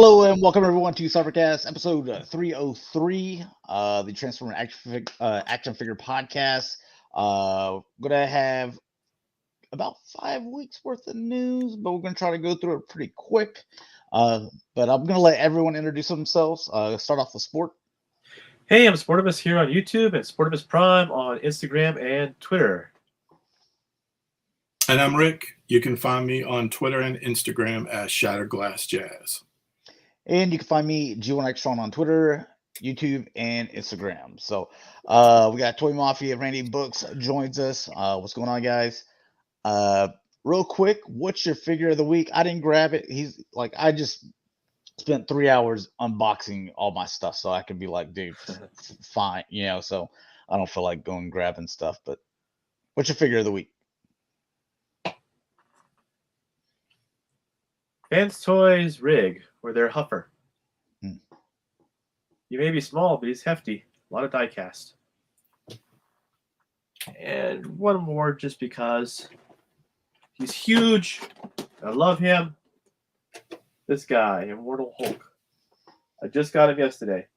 Hello and welcome everyone to Cybercast episode 303, the Transformer action figure podcast. Gonna have about 5 weeks worth of news, but we're gonna try to go through it pretty quick. But I'm gonna let everyone introduce themselves. Start off with Sport. Hey, I'm Sportivus here on YouTube and Sportivus Prime on Instagram and Twitter. And I'm Rick. You can find me on Twitter and Instagram as Shatrdglassjazz. And you can find me, G1Xtron, on Twitter, YouTube, and Instagram. So we got Toy Mafia. Randy Books joins us. What's going on, guys? Real quick, what's your figure of the week? I didn't grab it. I just spent 3 hours unboxing all my stuff, so I could be like, dude, fine, so I don't feel like going grabbing stuff. But what's your figure of the week? Vance Toys Rig, or their Huffer. He may be small, but he's hefty. A lot of die cast. And one more just because he's huge. I love him. This guy, Immortal Hulk. I just got him yesterday.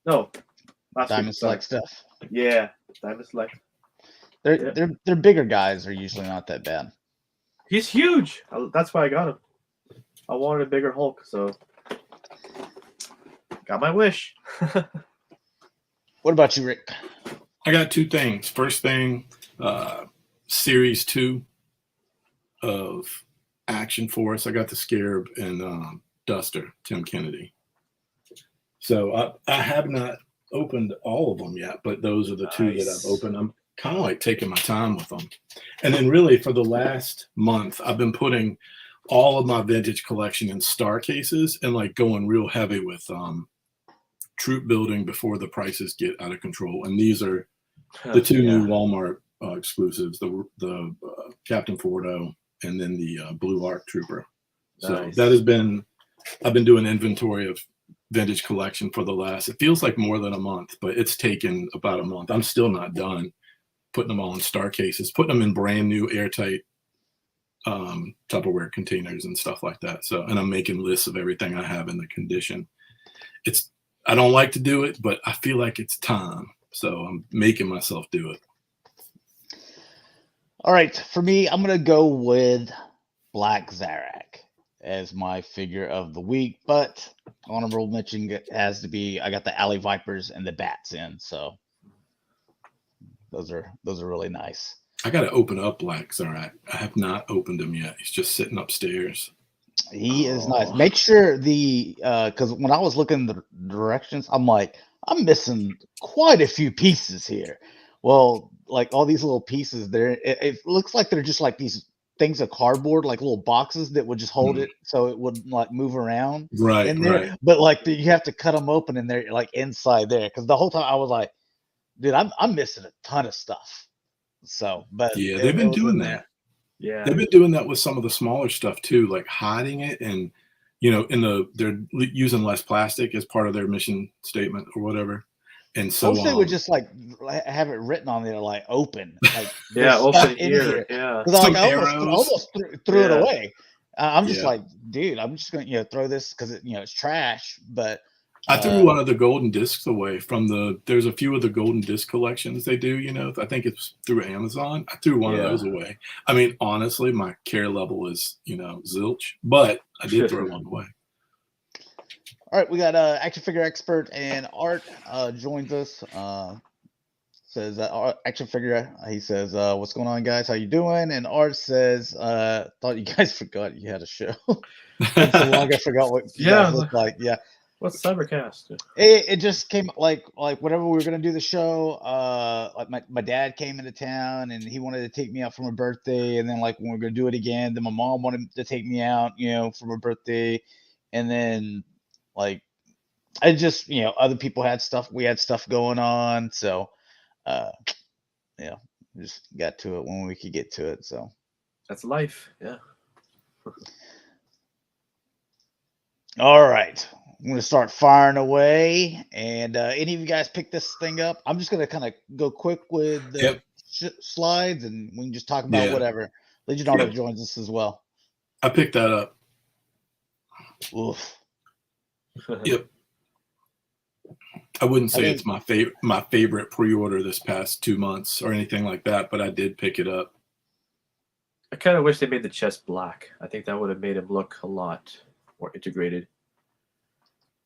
No, last Diamond week. Select stuff. Yeah, Diamond Select. They're bigger guys are usually not that bad. He's huge. That's why I got him. I wanted a bigger Hulk, so got my wish. What about you, Rick? I got 2 things. First thing, Series 2 of Action Force. I got the Scarab and Duster, Tim Kennedy. So I have not opened all of them yet, but those are the 2 that I've opened. I'm kind of like taking my time with them. And then really for the last month, I've been putting all of my vintage collection in star cases and like going real heavy with troop building before the prices get out of control. And these are the 2 new Walmart exclusives, the Captain Fordo and then the Blue Arc Trooper. Nice. So that has been, I've been doing inventory of vintage collection for the last, it feels like more than a month, but it's taken about a month. I'm still not done putting them all in star cases, putting them in brand new airtight Tupperware containers and stuff like that. So, and I'm making lists of everything I have in the condition. I don't like to do it, but I feel like it's time. So I'm making myself do it. All right, for me, I'm going to go with Black Zarak as my figure of the week, but honorable mention has to be, I got the Alley Vipers and the Bats in, so those are really nice. I got to open up Black Zarak. I have not opened him yet. He's just sitting upstairs. He is nice. Make sure because when I was looking the directions, I'm like, I'm missing quite a few pieces here. Well, like all these little pieces there, it looks like they're just like these things of cardboard, like little boxes that would just hold it so it wouldn't like move around. Right, in there. right. But like you have to cut them open and they're like inside there. Because the whole time I was like, dude, I'm missing a ton of stuff. So, but yeah, they've been doing that. Yeah, they've been doing that with some of the smaller stuff too, like hiding it, and they're using less plastic as part of their mission statement or whatever. And so they would just like have it written on there, like open, like open here. Yeah, because like, I almost threw it away. I'm just like, dude, I'm just gonna throw this because it's trash, but. I threw one of the golden discs away from there's a few of the golden disc collections they do, I think it's through Amazon. I threw one of those away. I mean, honestly, my care level is, zilch, but I did throw one away. All right, we got action figure expert and Art joins us. Says action figure. He says, "What's going on, guys? How you doing?" And Art says, "Thought you guys forgot you had a show." It's so long I forgot what you guys look like. Yeah. What's Cybercast? It just came like whenever we were gonna do the show, like my dad came into town and he wanted to take me out for my birthday, and then like when we are gonna do it again, then my mom wanted to take me out, for my birthday, and then like I just other people had stuff, we had stuff going on, so just got to it when we could get to it. So that's life, yeah. All right. I'm going to start firing away. And any of you guys pick this thing up? I'm just going to kind of go quick with the slides, and we can just talk about whatever. Legion Auto joins us as well. I picked that up. Oof. Yep. I wouldn't say I it's my favorite pre-order this past 2 months or anything like that, but I did pick it up. I kind of wish they made the chest black. I think that would have made him look a lot more integrated,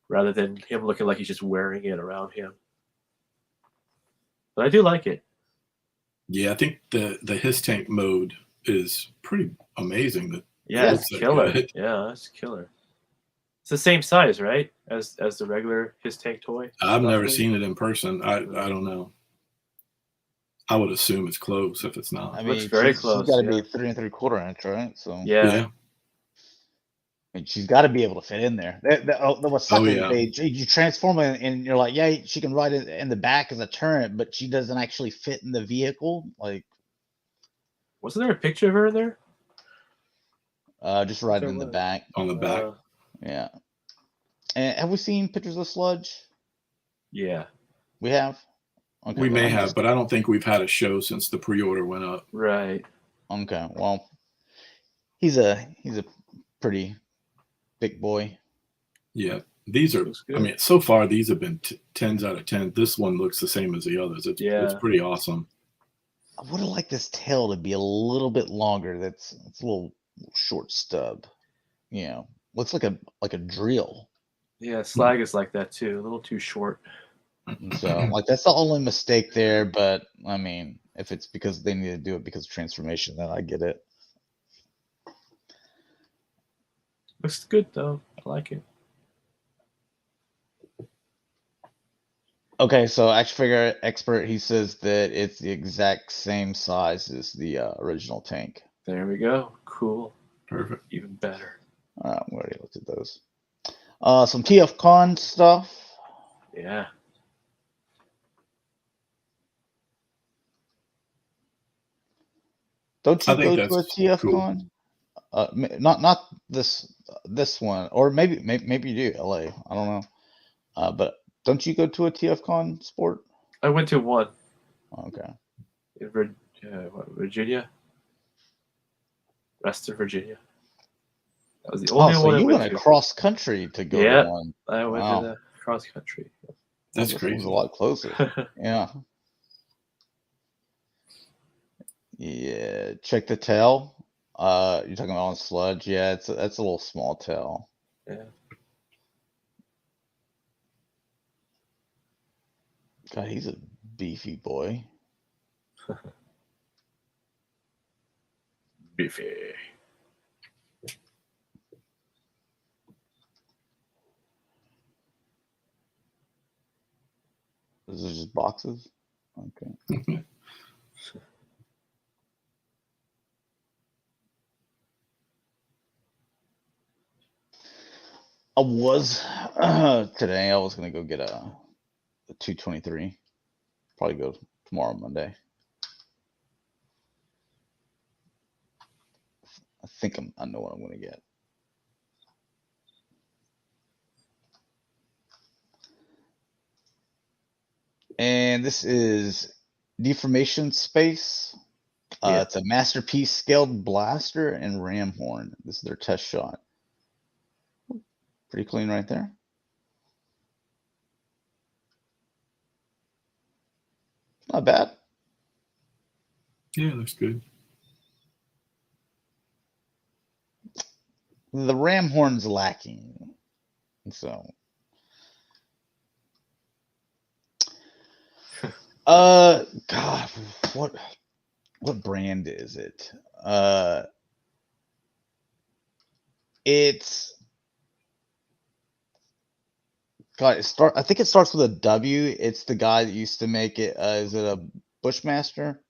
rather than him looking like he's just wearing it around him. But I do like it. Yeah, I think the his tank mode is pretty amazing. Yeah, looks it's that killer. good. Yeah, that's killer. It's the same size, right, as the regular his tank toy? I've never roughly? seen it in person. I don't know. I would assume it's close if it's not. I Looks mean, very she's close, got to yeah. be 3 3/4 inch, right? So Yeah. and she's got to be able to fit in there. That was sucking. yeah. You transform her, and you're like, yeah, she can ride it in the back as a turret, but she doesn't actually fit in the vehicle. Like, Wasn't there a picture of her in there? just riding There in the was. back. On the back. Yeah. And have we seen pictures of Sludge? Yeah. We have. Okay, We then may I'm have, just- but I don't think we've had a show since the pre-order went up. Right. Okay, well, he's a pretty big boy. Yeah, these are. Looks good. I mean, so far these have been 10s out of 10. This one looks the same as the others. It's Yeah. pretty awesome. I would have liked this tail to be a little bit longer. It's a little short stub. You know, looks like a drill. Yeah, Slag is like that too. A little too short. And so, like, that's the only mistake there. But I mean, if it's because they need to do it because of transformation, then I get it. Looks good though. I like it. Okay, so action figure expert, he says that it's the exact same size as the original tank. There we go. Cool. Perfect. Even better. We already looked at those. Some TFCon stuff. Yeah. Don't you I think go to a that's cool. TFCon? Not this one, or maybe you do, LA. I don't know. But don't you go to a TFCon sport? I went to one Okay. in Virginia? Western Virginia. That was the only Oh, one so I you went went to. across country to go Yeah. to one. I went Wow. to the cross country. That's This crazy. one's a lot closer. Yeah. Yeah. Check the tail. You're talking about on Sludge. Yeah, that's a little small tail. Yeah. God, he's a beefy boy. Beefy. This is just boxes. Okay. I was today. I was gonna go get a 223. Probably go tomorrow, Monday. I think I know what I'm gonna get. And this is Deformation Space. Yeah. It's a masterpiece scaled blaster and ram horn. This is their test shot. Pretty clean right there. Not bad. Yeah, looks good. The ram horn's lacking. So God, what brand is it? It's God, I think it starts with a W. It's the guy that used to make it. Is it a Bushmaster?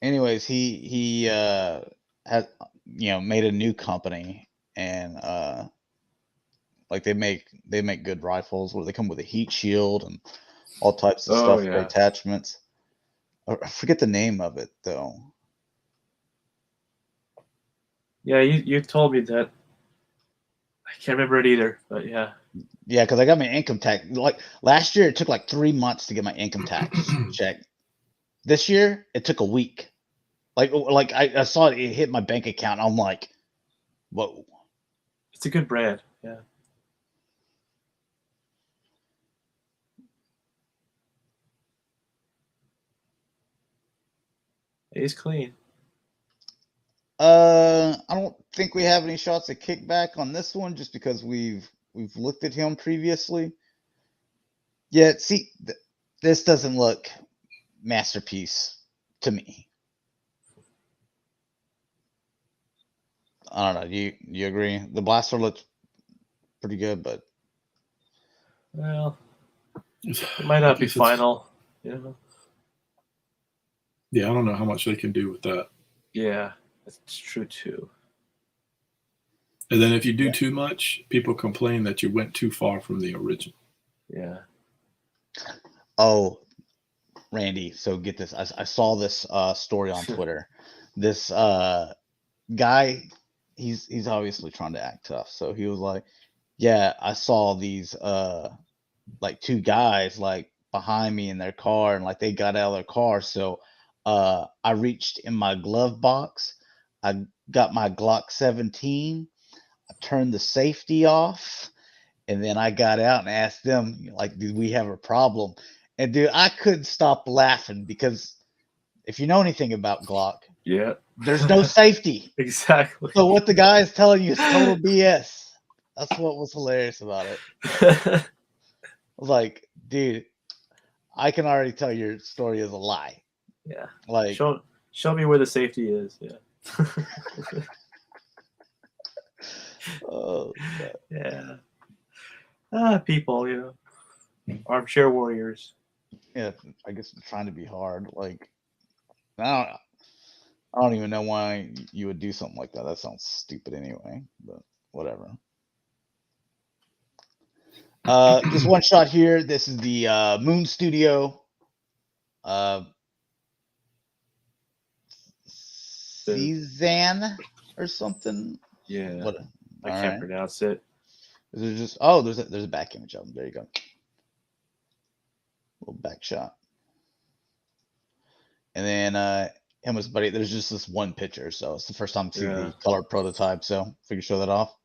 Anyways, he had made a new company, and like they make good rifles where they come with a heat shield and all types of stuff for attachments. I forget the name of it though. Yeah, you told me that. I can't remember it either, but yeah. Yeah, because I got my income tax. Like last year, it took like 3 months to get my income tax check. This year, it took a week. Like I saw it hit my bank account. I'm like, Whoa. It's a good brand. Yeah. He's clean. I don't think we have any shots of kickback on this one, just because we've looked at him previously. Yeah, see, this doesn't look masterpiece to me. I don't know. You agree? The blaster looks pretty good, but Well, it might not be final. You know? Yeah, I don't know how much they can do with that. Yeah, that's true too. And then if you do too much, people complain that you went too far from the original. Yeah. oh, Randy, so get this. I saw this story on Twitter. This guy, he's obviously trying to act tough. So he was like, yeah, I saw these like two guys like behind me in their car, and like they got out of their car. So I reached in my glove box. I got my Glock 17. I turned the safety off, and then I got out and asked them, like, do we have a problem? And dude, I couldn't stop laughing, because if you know anything about Glock, Yeah. there's no safety. Exactly. So what the guy is telling you is total BS. That's what was hilarious about it. I was like, dude, I can already tell your story is a lie. Yeah. Like, Show me where the safety is. Yeah. oh, God. Yeah. People, you know, armchair warriors. Yeah, I guess I'm trying to be hard. Like, I don't even know why you would do something like that. That sounds stupid anyway, but whatever. Just one shot here. This is the Moon Studio. Cezanne or something. Yeah. What? I can't pronounce it. Is there just there's a back image of them. There you go. Little back shot. And then him with his buddy. There's just this one picture, so it's the first time to see the color prototype. So figure show that off.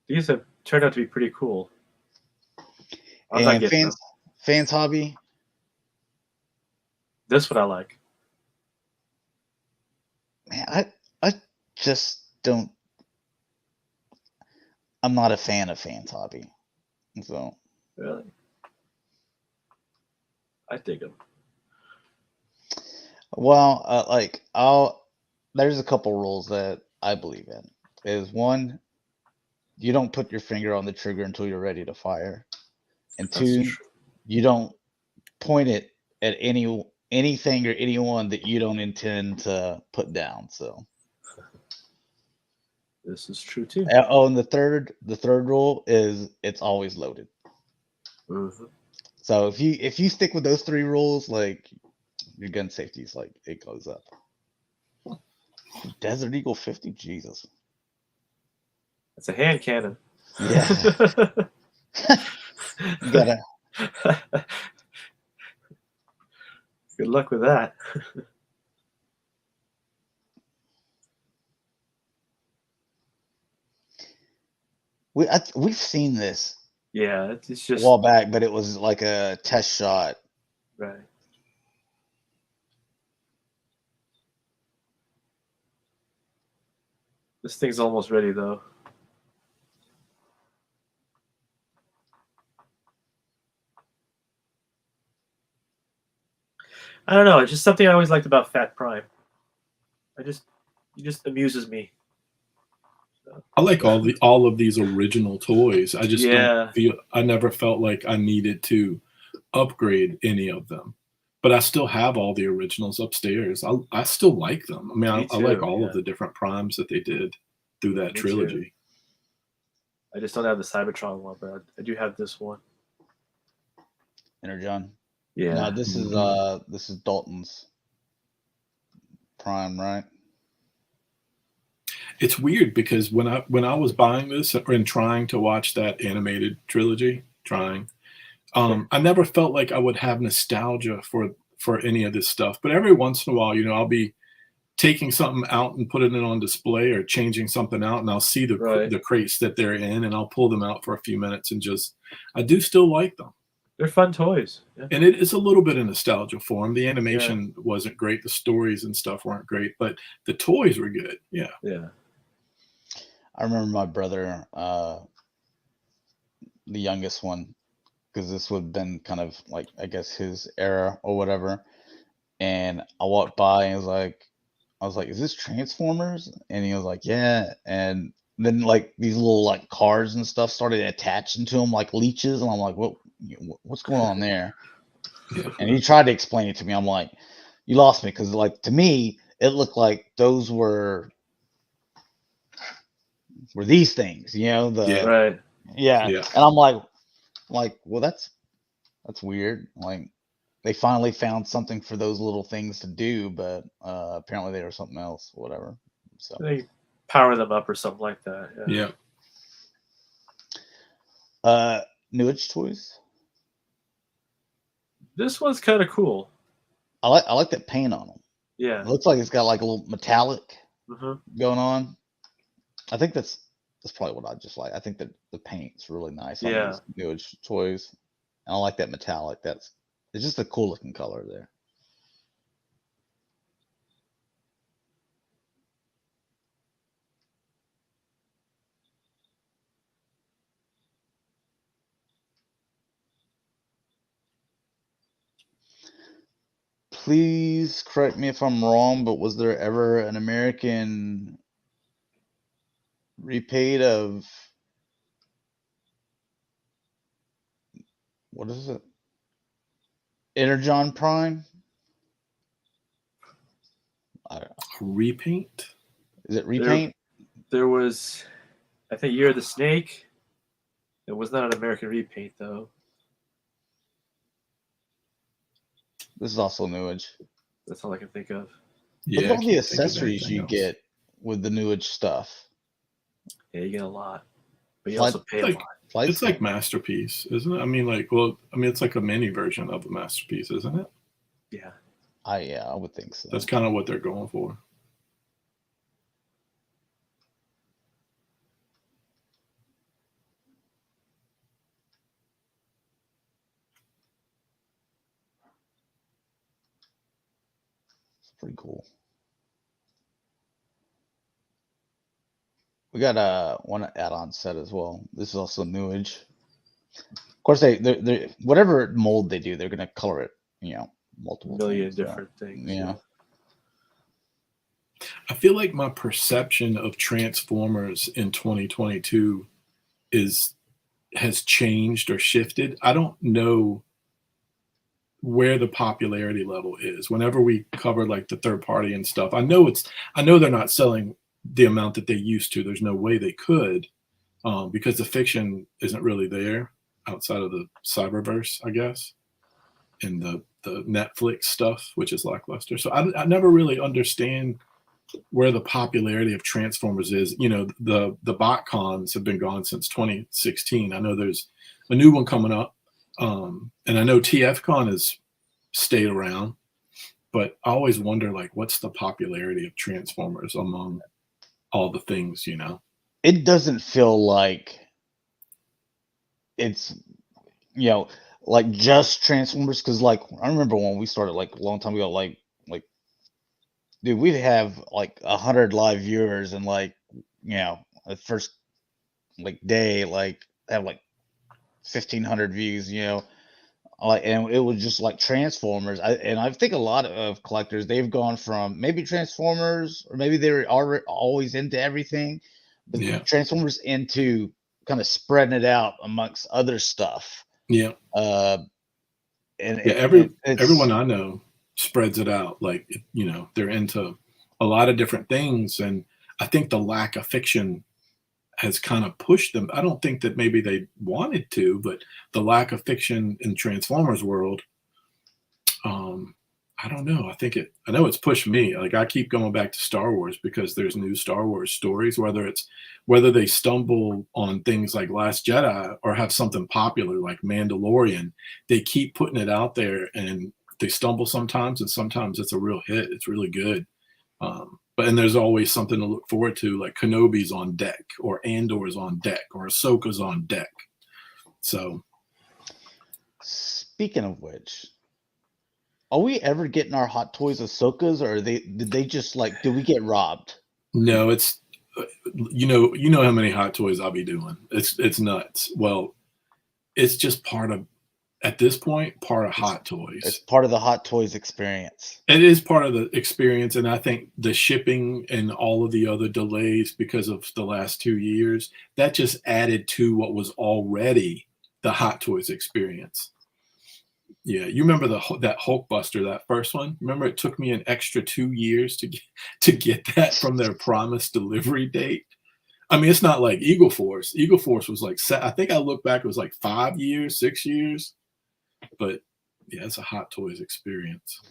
These have turned out to be pretty cool. And fans hobby. This what I like. Man, I just don't. I'm not a fan of fans hobby. So Really, I dig them. Well, there's a couple rules that I believe in. Is one, you don't put your finger on the trigger until you're ready to fire, and two, you don't point it at anything or anyone that you don't intend to put down. So this is true too. Oh, and the third rule is it's always loaded. Mm-hmm. So if you stick with those three rules, like, your gun safety is like, it goes up. Desert Eagle 50, Jesus. It's a hand cannon. Yeah. You gotta. Good luck with that. We've seen this. Yeah, it's just a while back, but it was like a test shot. Right. This thing's almost ready, though. I don't know. It's just something I always liked about Fat Prime. He just amuses me. I like all of these original toys. I just don't feel. I never felt like I needed to upgrade any of them, but I still have all the originals upstairs. I still like them. I mean, I like all of the different primes that they did through that trilogy. Too. I just don't have the Cybertron one, but I do have this one. Energon. Yeah. No, this is Dalton's prime, right? It's weird because when I was buying this and trying to watch that animated trilogy, I never felt like I would have nostalgia for any of this stuff. But every once in a while, I'll be taking something out and putting it on display, or changing something out, and I'll see the crates that they're in, and I'll pull them out for a few minutes and I do still like them. They're fun toys. Yeah. And it is a little bit of nostalgia for them. The animation wasn't great. The stories and stuff weren't great, but the toys were good. Yeah. Yeah. I remember my brother, the youngest one, because this would have been kind of like, I guess, his era or whatever. And I walked by and I was like, is this Transformers? And he was like, yeah. And then like these little like cars and stuff started attaching to him like leeches. And I'm like, what's going on there? And he tried to explain it to me. I'm like, you lost me. Because like to me, it looked like those were these things, you know? Right. Yeah. And I'm like, well, that's weird. Like, they finally found something for those little things to do, but apparently they were something else, or whatever. So they power them up or something like that. Yeah. New-ish toys. This one's kind of cool. I like that paint on them. Yeah. It looks like it's got like a little metallic going on. I think that's probably what I just like. I think that the paint's really nice on these new-ish toys. And I like that metallic. It's just a cool looking color there. Please correct me if I'm wrong, but was there ever an American repaid of, what is it? Energon Prime? I don't know. Repaint? Is it repaint? There was, I think, Year of the Snake. It was not an American repaint, though. This is also new-age. That's all I can think of. Yeah, look at all the accessories you get with the new-age stuff. Yeah, you get a lot. But you also pay a lot. It's like Masterpiece, isn't it? I mean, it's like a mini version of a Masterpiece, isn't it? Yeah. I would think so. That's kind of what they're going for. It's pretty cool. We got one add-on set as well. This is also new-age. Of course, they whatever mold they do, they're gonna color it, multiple million different things. Yeah. I feel like my perception of Transformers in 2022 has changed or shifted. I don't know where the popularity level is. Whenever we cover like the third party and stuff, I know they're not selling the amount that they used to. There's no way they could, because the fiction isn't really there outside of the Cyberverse, I guess, and the Netflix stuff, which is lackluster. So I never really understand where the popularity of Transformers is. The BotCons have been gone since 2016. I know there's a new one coming up, and I know TFCon has stayed around, but I always wonder, like, what's the popularity of Transformers among all the things, It doesn't feel like it's, like just Transformers, because like I remember when we started like a long time ago, like dude, we'd have like 100 live viewers, and like the first like day like have like 1,500 views, like, and it was just like Transformers. I think a lot of collectors, they've gone from maybe Transformers, or maybe they were always into everything, but Transformers into kind of spreading it out amongst other stuff. Yeah. And everyone I know spreads it out. Like, they're into a lot of different things. And I think the lack of fiction has kind of pushed them. I don't think that maybe they wanted to, but the lack of fiction in Transformers world, I don't know. I know it's pushed me. Like, I keep going back to Star Wars because there's new Star Wars stories, whether they stumble on things like Last Jedi or have something popular like Mandalorian, they keep putting it out there, and they stumble sometimes, and sometimes it's a real hit. It's really good. But and there's always something to look forward to, like Kenobi's on deck, or Andor's on deck, or Ahsoka's on deck. So, speaking of which, are we ever getting our Hot Toys Ahsokas, or did they just like, did we get robbed? no, it's you know how many Hot Toys I'll be doing. It's nuts. Well, it's just part of, at this point, part of Hot Toys. It's part of the Hot Toys experience. It is part of the experience, and I think the shipping and all of the other delays because of the last 2 years, that just added to what was already the Hot Toys experience. Yeah, you remember that Hulkbuster, that first one? Remember, it took me an extra 2 years to get that from their promised delivery date. I mean, it's not like Eagle Force. Eagle Force was like, I think I look back, it was like 5 years, 6 years. But yeah, it's a Hot Toys experience.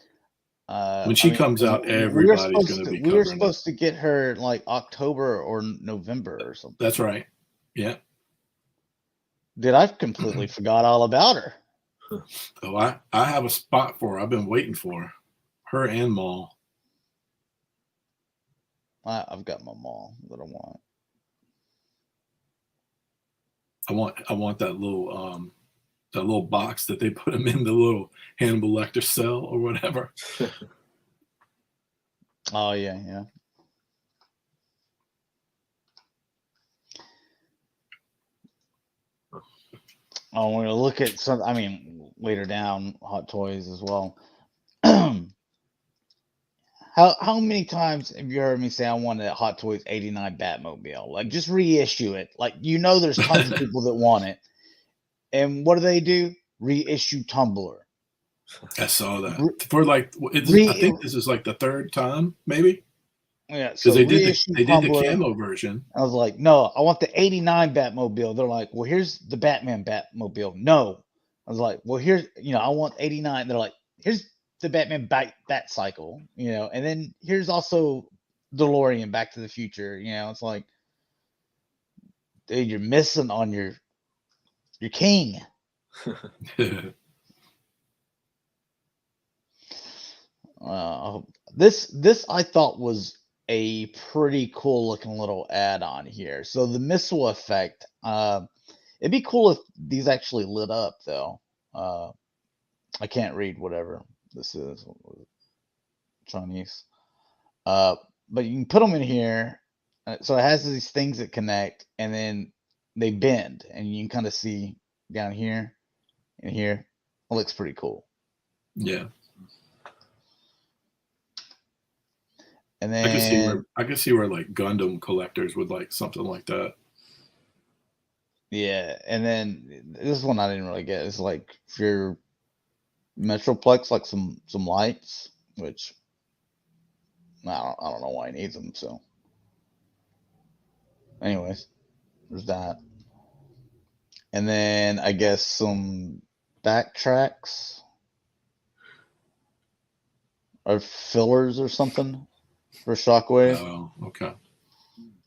When she comes out, everybody's going to be covering it. We were supposed to get her like October or November or something. That's right. Yeah. Dude, I completely forgot all about her. Oh, I have a spot for her. I've been waiting for her and Maul. I've got my Maul that I want. I want that little box that they put him in, the little Hannibal Lecter cell or whatever. Oh yeah. Oh, we're gonna look at some. I mean, later down, Hot Toys as well. How many times have you heard me say I want a Hot Toys '89 Batmobile? Like, just reissue it. Like, there's tons of people that want it. And what do? Reissue Tumblr. I saw that for like. I think this is like the third time, maybe. Yeah, so they did the camo version. I was like, no, I want the '89 Batmobile. They're like, well, here's the Batman Batmobile. No, I was like, well, here's I want '89. They're like, here's the Batman Bat Cycle, and then here's also DeLorean Back to the Future. It's like, dude, you're missing on your king. This I thought was a pretty cool looking little add-on here. So the missile effect, it'd be cool if these actually lit up though. I can't read whatever this is, Chinese. But you can put them in here. So it has these things that connect, and then they bend, and you can kind of see down here and here. It looks pretty cool. Yeah. And then I can see where like Gundam collectors would like something like that. Yeah, and then this one I didn't really get. It's like for your Metroplex, like some lights, which I don't know why he needs them. So, anyways, there's that. And then I guess some backtracks or fillers or something for Shockwave. Oh, okay.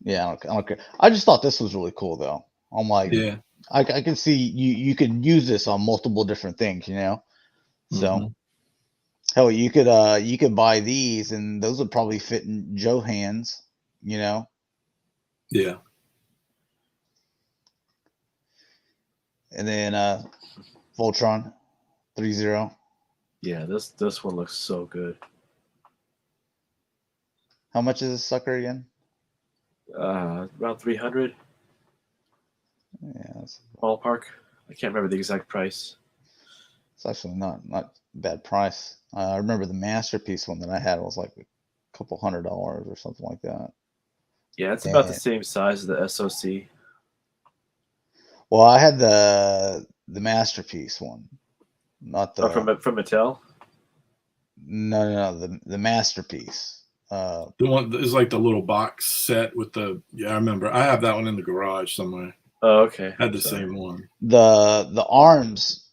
Yeah, I don't care. I just thought this was really cool though. I'm like, yeah, I can see you could use this on multiple different things, So hell, you could buy these and those would probably fit in Joe hands, Yeah. And then Voltron 3-0. Yeah, this one looks so good. How much is this sucker again? Around 300. Yeah, it's Ballpark. I can't remember the exact price. actually not a bad price. I remember the Masterpiece one that I had was like a couple $100 or something like that. Yeah, it's about the same size as the SOC. Well, I had the Masterpiece one, not the from Mattel. No, the Masterpiece. The one is like the little box set with the. Yeah, I remember. I have that one in the garage somewhere. Oh, okay. I had the same one. The arms,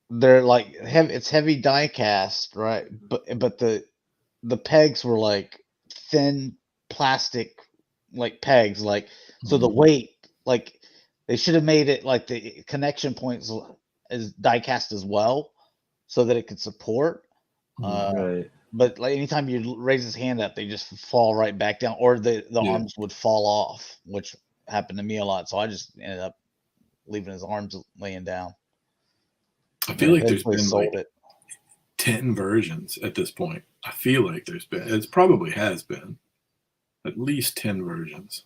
they're like heavy. It's heavy die cast, right? But the pegs were like thin plastic, like pegs, like so the weight, like they should have made it like the connection points as die cast as well, so that it could support. Right. but like anytime you raise his hand up, they just fall right back down, or the Yeah. arms would fall off, which happened to me a lot. So I just ended up leaving his arms laying down. I feel like there's Eventually been sold like it. 10 versions at this point. I feel like there's been, it probably has been at least 10 versions.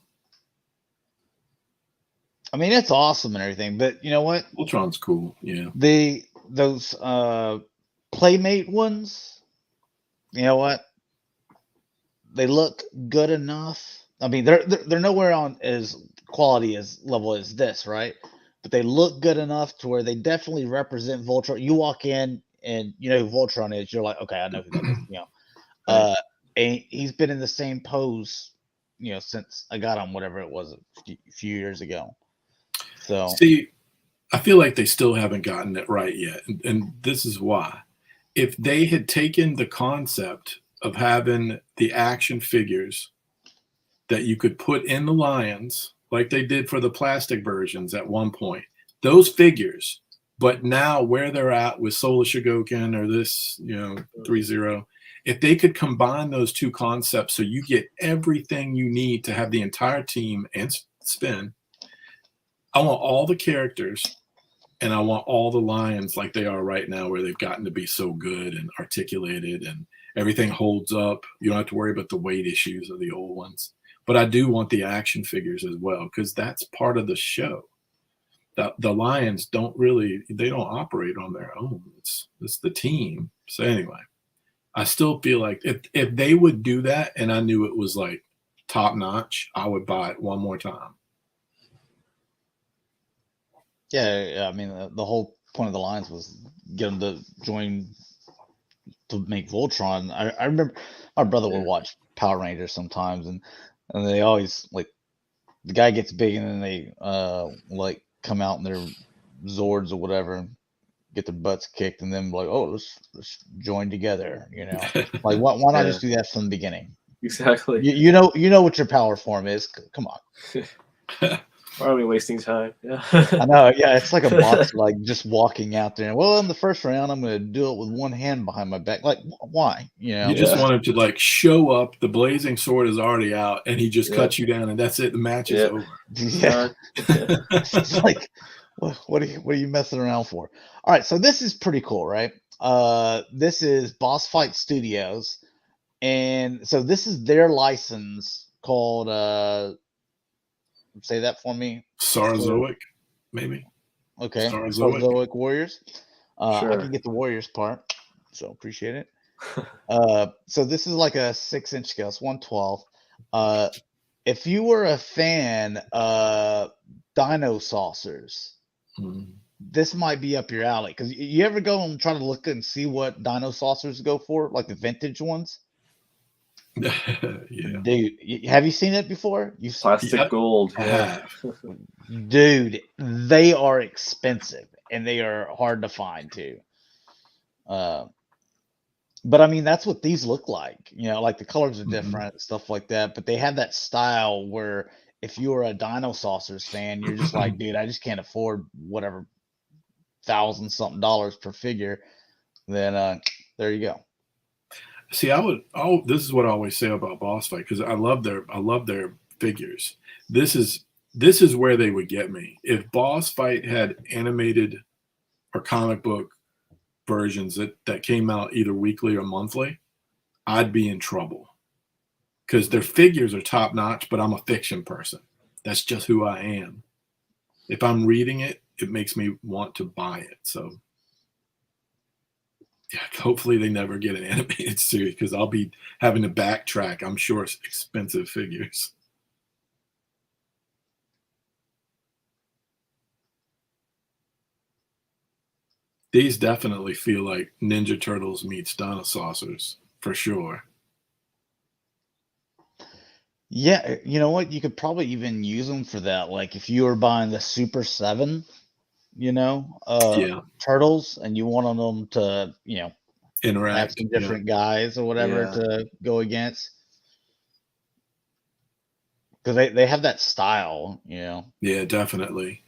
I mean, it's awesome and everything, but you know what? Voltron's cool. Yeah. Those Playmate ones, you know what? They look good enough. I mean, they're nowhere on as quality as level as this, right? But they look good enough to where they definitely represent Voltron. You walk in and you know who Voltron is, you're like, okay, I know who that is. You know, Right. and he's been in the same pose, you know, since I got him, whatever it was, a few years ago. So See, I feel like they still haven't gotten it right yet. And this is why. If they had taken the concept of having the action figures that you could put in the Lions, like they did for the plastic versions at one point, those figures, but now where they're at with Solar Shigoken or this, you know, 3-0, if they could combine those two concepts so you get everything you need to have the entire team and spin, I want all the characters and I want all the Lions like they are right now, where they've gotten to be so good and articulated and everything holds up. You don't have to worry about the weight issues of the old ones. But I do want the action figures as well, because that's part of the show. The Lions don't operate on their own. It's the team. So anyway, I still feel like if they would do that and I knew it was like top notch, I would buy it one more time. yeah, I mean, the whole point of the Lions was get them to join to make Voltron. I remember my brother would watch Power Rangers sometimes, and they always like the guy gets big, and then they like come out in their Zords or whatever and get their butts kicked, and then like, oh, let's join together, you know? Like, why not Yeah. just do that from the beginning? Exactly. You know what your power form is. Come on. Why are we wasting time? Yeah. I know, yeah, it's like a boxer, like just walking out there. Well, in the first round, I'm going to do it with one hand behind my back. Like, why? You know, You just want him to like show up. The blazing sword is already out, and he just Yeah. cuts you down, and that's it. The match is over. Yeah. It's like, what are you messing around for? All right, so this is pretty cool, right? This is Boss Fight Studios, and so this is their license called. Say that for me. Sarzoic, maybe. Okay, Sarzoic. Sarzoic Warriors. I Sure. can get the Warriors part, so appreciate it. So this is like a 6-inch scale. It's 1/12. If you were a fan of Dino Saucers, this might be up your alley. Because you ever go and try to look and see what Dino Saucers go for, like the vintage ones? Yeah. Dude, have you seen it before? Plastic gold. I Yeah. have. Dude, they are expensive and they are hard to find too. But I mean, that's what these look like. You know, like the colors are different, stuff like that. But they have that style where if you were a Dino Saucers fan, you're just like, dude, I just can't afford whatever $1,000-something per figure. Then there you go. See, this is what I always say about Boss Fight, because I love their figures. This is where they would get me. If Boss Fight had animated or comic book versions that came out either weekly or monthly, I'd be in trouble, because their figures are top notch, but I'm a fiction person. That's just who I am. If I'm reading it, it makes me want to buy it. So yeah, hopefully they never get an animated series, because I'll be having to backtrack. I'm sure it's expensive figures. These definitely feel like Ninja Turtles meets Dino Saucers, for sure. Yeah, you know what? You could probably even use them for that. Like if you were buying the Super 7, you know, Yeah. Turtles, and you wanted them to, you know, have Interact. some different guys or whatever Yeah. to go against. Because they have that style, you know. Yeah, definitely.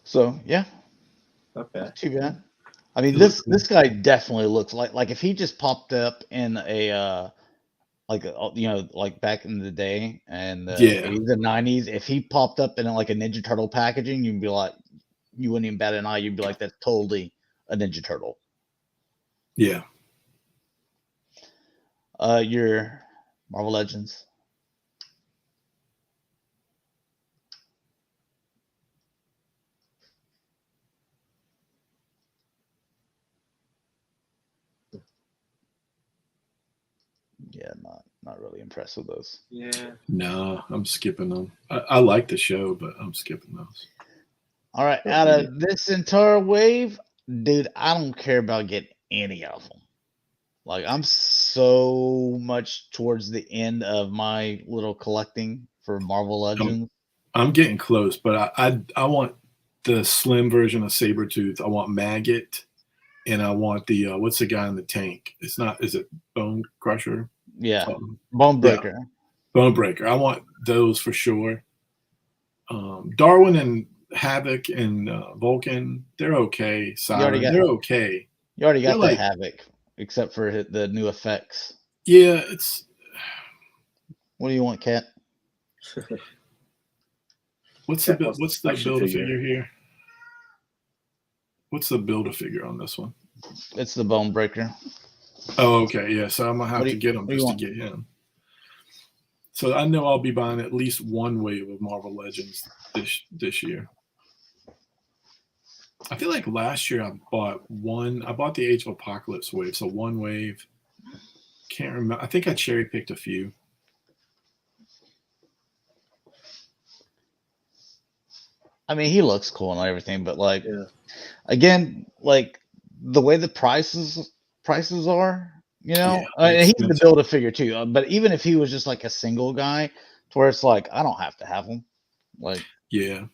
So yeah, Okay. not too bad. I mean, It looks this guy definitely looks like if he just popped up in a like back in the day and the Yeah. 80s and 90s, if he popped up in like a Ninja Turtle packaging, you'd be like, you wouldn't even bat an eye. You'd be like, that's totally a Ninja Turtle. Yeah. Your Marvel Legends. Yeah, not really impressed with those. Yeah. No, I'm skipping them. I like the show, but I'm skipping those. All right, out of this entire wave, dude, I don't care about getting any of them. Like, I'm so much towards the end of my little collecting for Marvel Legends. I'm getting close, but I want the slim version of Sabretooth. I want Maggot, and I want the what's the guy in the tank? It's not. Is it Bone Crusher? Yeah, Something. Bone Breaker. Yeah. Bone Breaker. I want those for sure. Darwin and Havoc and Vulcan, they're okay. Siren, they're okay. You already got They're the like, Havoc, except for the new effects. yeah, it's. What do you want, Kat? What's the action Build-A-Figure here? What's the Build-A-Figure on this one? It's the Bone Breaker. Oh, okay, yeah. So I'm gonna have to get him just to get him. So I know I'll be buying at least one wave of Marvel Legends this year. I feel like last year I bought the Age of Apocalypse wave, so one wave. Can't remember. I think I cherry picked a few. I mean, he looks cool and everything, but like, again, like the way the prices are, you know, he's the Build-A-Figure too. But even if he was just like a single guy, to where it's like I don't have to have him, like yeah,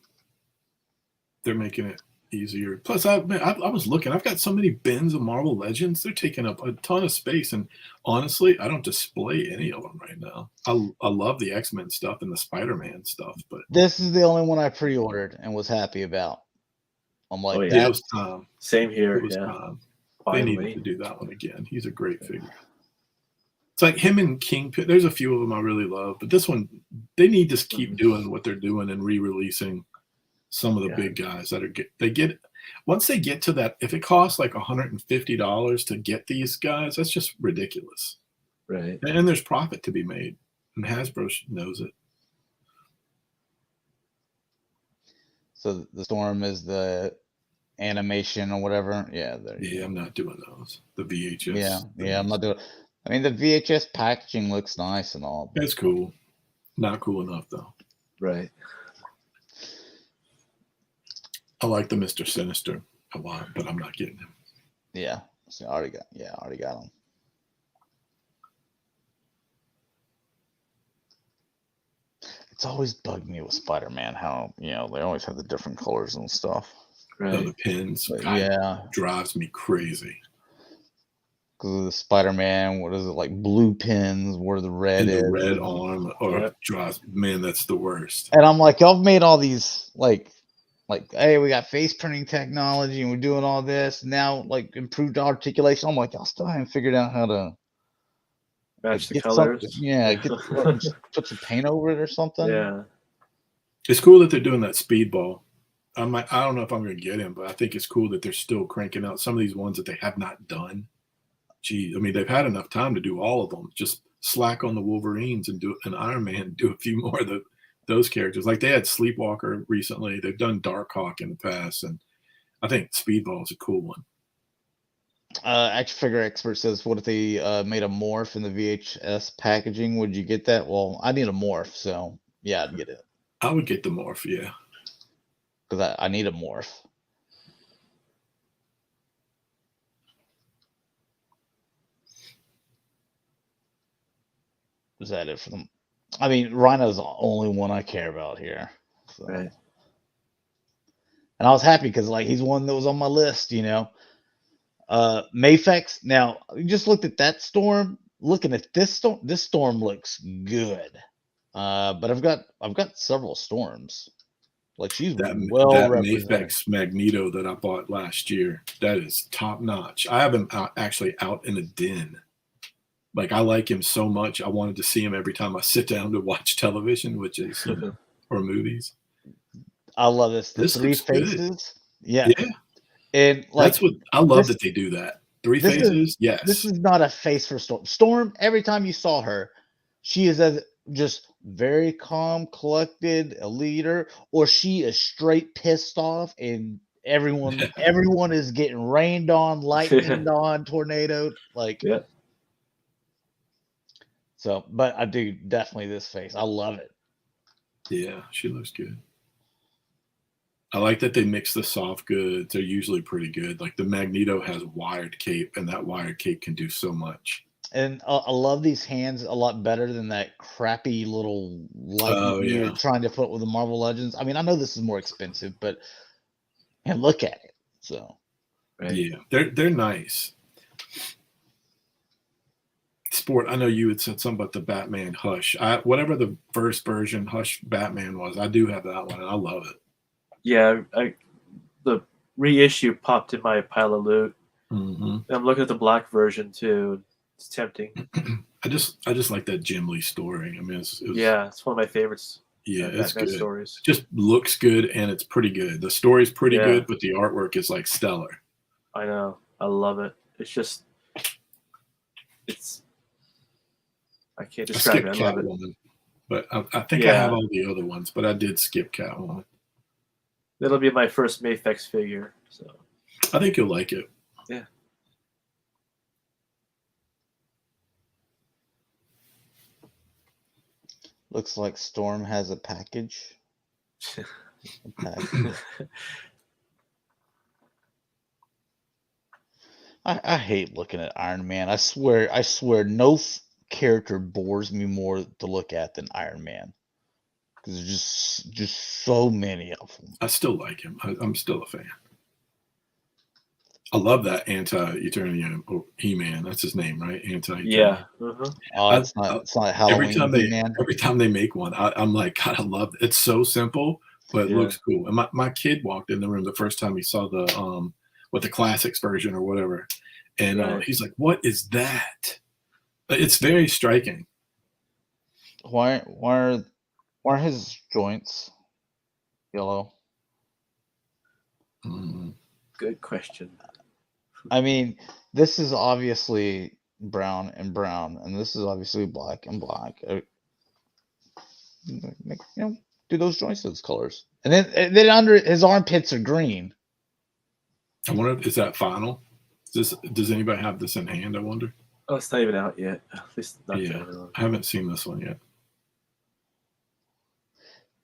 they're making it easier. Plus, I was looking. I've got so many bins of Marvel Legends. They're taking up a ton of space, and honestly, I don't display any of them right now. I love the X-Men stuff and the Spider-Man stuff, but this is the only one I pre-ordered and was happy about. I'm like, it was time. Same here. It was time. They needed to do that one again. He's a great figure. It's like him and Kingpin. There's a few of them I really love, but this one, they need to keep doing what they're doing and re-releasing some of the big guys that are once they get to that, if it costs like $150 to get these guys, that's just ridiculous. Right. And there's profit to be made, and Hasbro knows it. So the Storm is the animation or whatever. Yeah. I'm not doing those. The VHS. Yeah, I'm not doing. I mean, the VHS packaging looks nice and all. It's cool. Not cool enough though. Right. I like the Mr. Sinister a lot, but I'm not getting him. Yeah, so I already got him. It's always bugged me with Spider-Man how they always have the different colors and stuff. Right. Oh, the pins. But, drives me crazy. Because of the Spider-Man, what is it, like blue pins where the red is? The red arm drives. Man, that's the worst. And I'm like, y'all made all these like, hey, we got face printing technology and we're doing all this now, like improved articulation. I'm like, y'all still haven't figured out how to match the colors. Just put some paint over it or something. Yeah, it's cool that they're doing that speedball. I don't know if I'm going to get him, but I think it's cool that they're still cranking out some of these ones that they have not done. Gee, I mean, they've had enough time to do all of them. Just slack on the Wolverines and do an Iron Man, do a few more of those characters. Like they had Sleepwalker recently. They've done Darkhawk in the past, and I think Speedball is a cool one. Action Figure Expert says, what if they made a morph in the VHS packaging? Would you get that? Well, I need a morph, so yeah, I'd get it. I would get the morph, yeah. Because I need a morph. Is that it for them? I mean, Rhino's the only one I care about here. So. Right. And I was happy because he's one that was on my list, Mafex. Now, you just looked at that Storm. Looking at this Storm looks good. But I've got several Storms. Like she's that well represented. Mafex Magneto that I bought last year, that is top notch. I have him actually out in a den. Like I like him so much, I wanted to see him every time I sit down to watch television, which is or movies. I love this. The This three looks good. faces. Yeah. Yeah. And like That's what I love that they do that. Three faces, yes. This is not a face for Storm. Storm, every time you saw her, she is just very calm, collected, a leader, or she is straight pissed off and everyone is getting rained on, lightninged on, tornadoed. Like Yeah. so, but I do definitely this face. I love it. Yeah, she looks good. I like that they mix the soft goods. They're usually pretty good. Like the Magneto has wired cape, and that wired cape can do so much. And I love these hands a lot better than that crappy little lightning you're trying to put with the Marvel Legends. I mean, I know this is more expensive, but and look at it. So Right. Yeah, they're nice. Sport, I know you had said something about the Batman Hush. Whatever the first version Hush Batman was, I do have that one, and I love it. Yeah, the reissue popped in my pile of loot. Mm-hmm. I'm looking at the black version too. It's tempting. I just like that Jim Lee story. I mean, it's one of my favorites. Yeah, it's good. Stories. It just looks good, and it's pretty good. The story's pretty good, but the artwork is like stellar. I know. I love it. I can't describe it. I love it. But I think I have all the other ones, but I did skip Catwoman. That'll be my first Mafex figure. So I think you'll like it. Yeah. looks like Storm has a package. I hate looking at Iron Man. I swear, no character bores me more to look at than Iron Man. Because there's just so many of them. I still like him. I'm still a fan. I love that anti-Eternian He-Man. That's his name, right? Anti-Eternian. Yeah. Uh-huh. Oh, it's not Halloween. Every time they make one, I'm like, God, I love it. It's so simple, but it looks cool. And my kid walked in the room the first time he saw the the classics version or whatever, and he's like, "What is that?" It's very striking. Why are his joints yellow? Good question. I mean, this is obviously brown and brown, and this is obviously black and black. Do those joints those colors, and then under his armpits are green. I wonder, is that final? Does anybody have this in hand? I wonder. Oh, it's not even out yet. At least not I haven't seen this one yet.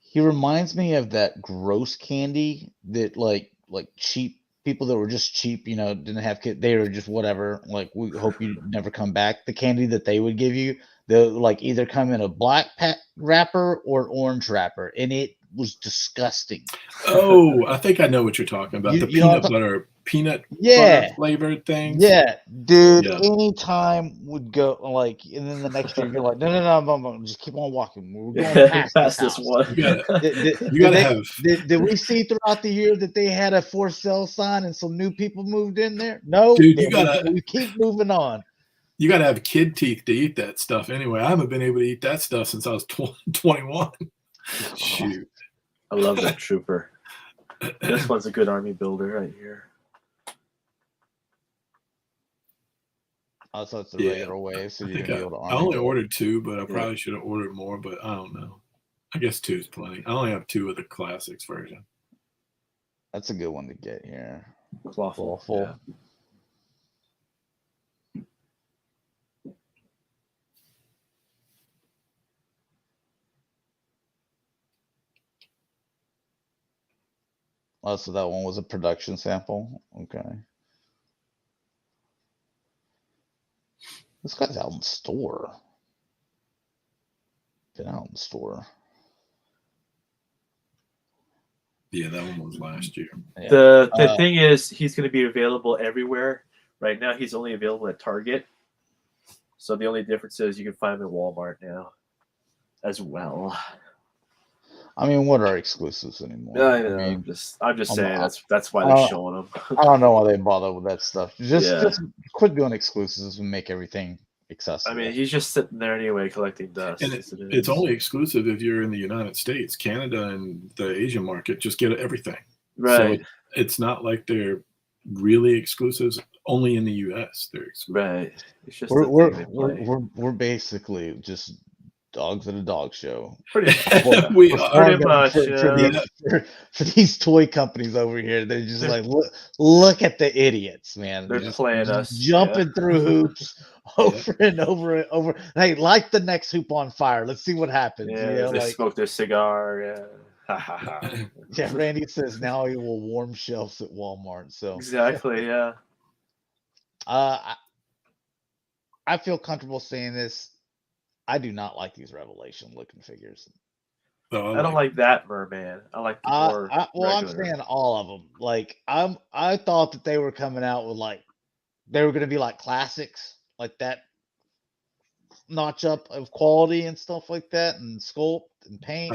He reminds me of that gross candy that like cheap people that were just cheap, didn't have kids. They were just whatever. Like, we hope you never come back. The candy that they would give you, they'll like either come in a black wrapper or orange wrapper, and it was disgusting. Oh, I think I know what you're talking about. The peanut butter flavored things. Yeah, dude. Yeah. Anytime would go like, and then the next year you're like, no, just keep on walking. We're going past this one. Did we see throughout the year that they had a for sale sign and some new people moved in there? No, dude. We keep moving on. You gotta have kid teeth to eat that stuff. Anyway, I haven't been able to eat that stuff since I was 21. Shoot. I love that trooper. This one's a good army builder right here. Oh, so it's the regular wave, so you can be able to army. I only ordered 2, but I probably should have ordered more, but I don't know. I guess 2 is plenty. I only have 2 of the classics version. That's a good one to get here. Clawful. Yeah. Oh, so that one was a production sample? Okay. This guy's out in store. Been out in store. Yeah, that one was last year. Yeah. The thing is, he's going to be available everywhere. Right now, he's only available at Target. So the only difference is you can find him at Walmart now as well. I mean, what are exclusives anymore? I know. mean, I'm just saying I- that's why they're showing them. I don't know why they bother with that stuff. Just Yeah. quit doing exclusives and make everything accessible. I mean, he's just sitting there anyway collecting dust. And it's only exclusive if you're in the United States. Canada and the Asian market just get everything. Right. So it's not like they're really exclusives only in the US. They're exclusive. Right. It's just we're basically just dogs at a dog show. Pretty We are. pretty much. For these toy companies over here, they're just like, look at the idiots, man. They're just playing us. Jumping through hoops over and over and over. Hey, light the next hoop on fire. Let's see what happens. Yeah, they smoke their cigar. Yeah. Yeah, Randy says now he will warm shelves at Walmart. So exactly, yeah. I feel comfortable saying this. I do not like these Revelation looking figures. Oh, I don't like that merman. I like the more. I'm saying all of them. Like I thought that they were coming out with they were going to be like classics, like that notch up of quality and stuff like that, and sculpt and paint.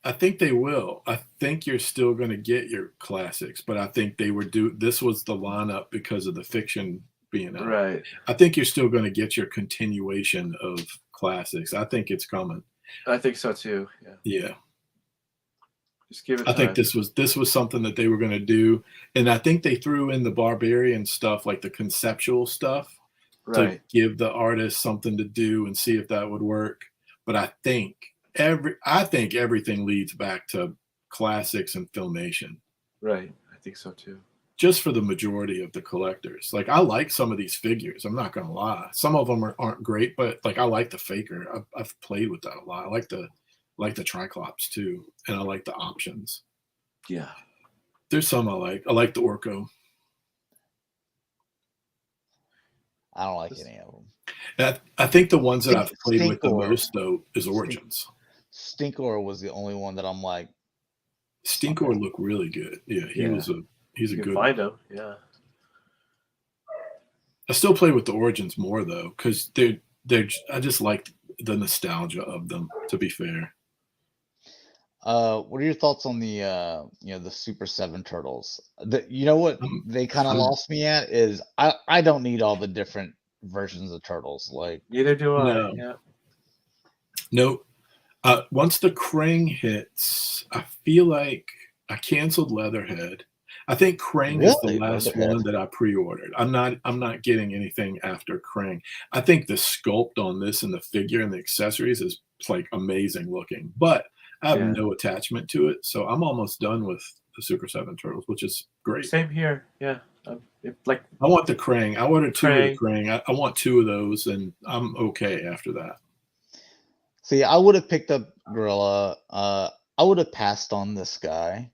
I think they will. I think you're still going to get your classics, but I think they were this was the lineup because of the fiction being out. Right. I think you're still going to get your continuation of classics. I think it's coming. I think so too. Yeah. Yeah. Just give it time. I think this was something that they were going to do, and I think they threw in the barbarian stuff, like the conceptual stuff, to give the artist something to do and see if that would work. But I think everything leads back to classics and Filmation. Right. I think so too. Just for the majority of the collectors. Like, I like some of these figures. I'm not going to lie. Some of them aren't great, but like, I like the Faker. I've played with that a lot. I like the Triclops too. And I like the options. Yeah. There's some I like. I like the Orko. I don't like any of them. I think the ones that I've played with the most though is Origins. Stinkor was the only one that I'm like. Stinkor looked really good. Yeah, he's a good one. Find him. Yeah. I still play with the Origins more though, because I just like the nostalgia of them, to be fair. What are your thoughts on the the Super 7 Turtles? You know what they kind of lost me at is I don't need all the different versions of Turtles. Like, neither do I. No. Yeah. Nope. Once the Krang hits, I feel like I canceled Leatherhead. I think Krang is the last one that I pre-ordered. I'm not getting anything after Krang. I think the sculpt on this and the figure and the accessories is like amazing looking, but I have no attachment to it, so I'm almost done with the Super 7 Turtles, which is great. Same here. Yeah. I want the Krang. I ordered two of the Krang. I want two of those, and I'm okay after that. See, I would have picked up Gorilla. I would have passed on this guy.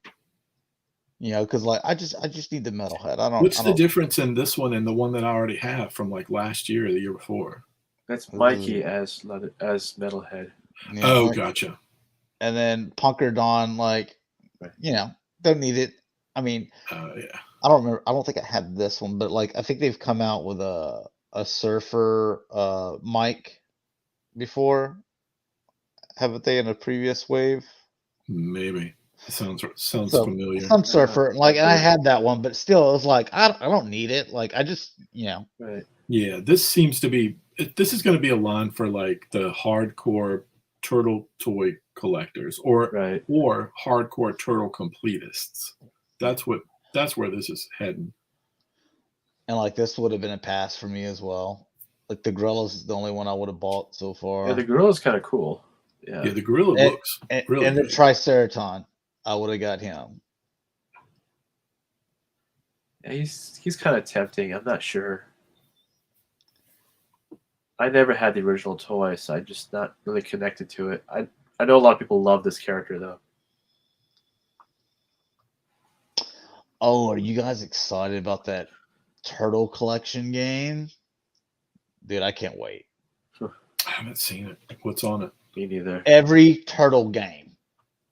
Because like I just need the metalhead. What's the difference in this one and the one that I already have from like last year or the year before? That's Mikey as metalhead. Oh, gotcha. And then Punker Dawn, like, don't need it. I mean, I don't remember. I don't think I had this one, but like I think they've come out with a Surfer Mike before. Haven't they in a previous wave? Maybe. Sounds familiar. Some Surfer, like, and I had that one, but still, it was like I don't need it. Like, I just, Right. Yeah, this is going to be a line for like the hardcore turtle toy collectors or hardcore turtle completists. That's where this is heading. And like this would have been a pass for me as well. Like the Gorilla's is the only one I would have bought so far. Yeah, the Gorilla's kind of cool. Yeah, the Gorilla looks really and good. The Triceraton, I would have got him. Yeah, he's kind of tempting. I'm not sure. I never had the original toy, so I'm just not really connected to it. I know a lot of people love this character though. Oh, are you guys excited about that Turtle Collection game? Dude, I can't wait. I haven't seen it. What's on it? Me neither. Every Turtle game.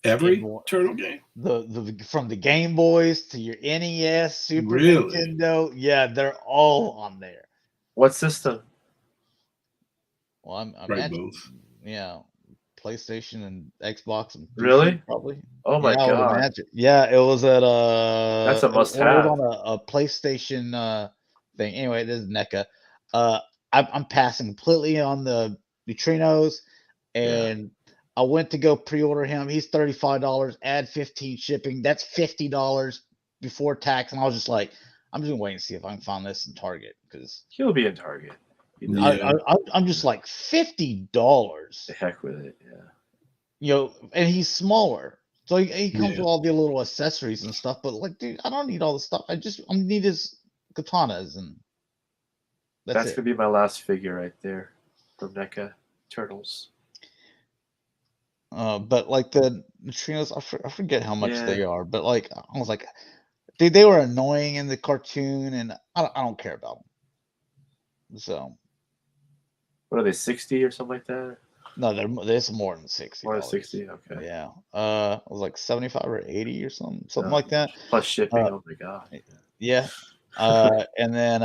Turtle game? The from the Game Boys to your NES, Super Really? Nintendo. Yeah, they're all on there. What system? Well, I'm right, imagining, both. PlayStation and Xbox and PC, Really? probably. Oh my Yeah, I would god. imagine. Yeah, it was at That's a it was must-have. on a PlayStation thing. Anyway, it is NECA. I'm passing completely on the neutrinos, and I went to go pre-order him. He's $35, add 15 shipping. That's $50 before tax. And I was just like, I'm just gonna wait and see if I can find this in Target because He'll be in Target. Yeah. I'm just like $50. The heck with it. Yeah. You know, and he's smaller. So he comes Yeah. with all the little accessories and stuff, but like, dude, I don't need all the stuff. I need his katanas, and that's it. gonna be my last figure right there from NECA Turtles. But like the neutrinos, I forget how much Yeah. they are, but like I was like, dude, they were annoying in the cartoon, and I don't care about them. So What are they, 60 or something like that? no, there's more than $60. More than 60? Okay. Yeah. It was like 75 or 80 or something like that. Plus shipping. Oh my god. Yeah. And then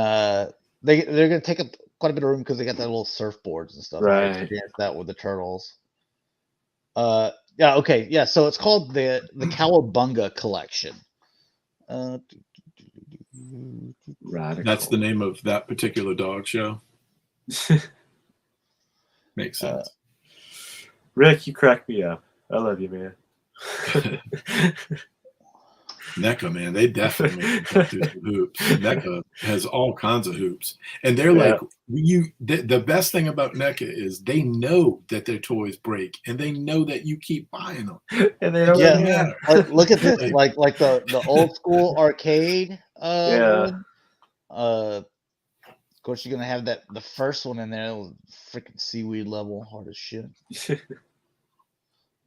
they're gonna take up quite a bit of room because they got that little surfboards and stuff. Right. I experienced that with the turtles. Yeah. Okay. Yeah. So it's called the Cowabunga Collection. Radical. That's the name of that particular dog show. Makes sense. Rick, you crack me up. I love you, man. NECA, man, they definitely make it through the hoops. NECA has all kinds of hoops, and they're like the best thing about NECA is they know that their toys break, and they know that you keep buying them, and they don't really matter. Look at this, like the old school arcade. One. Of course, you're gonna have the first one in there, freaking seaweed level, hard as shit.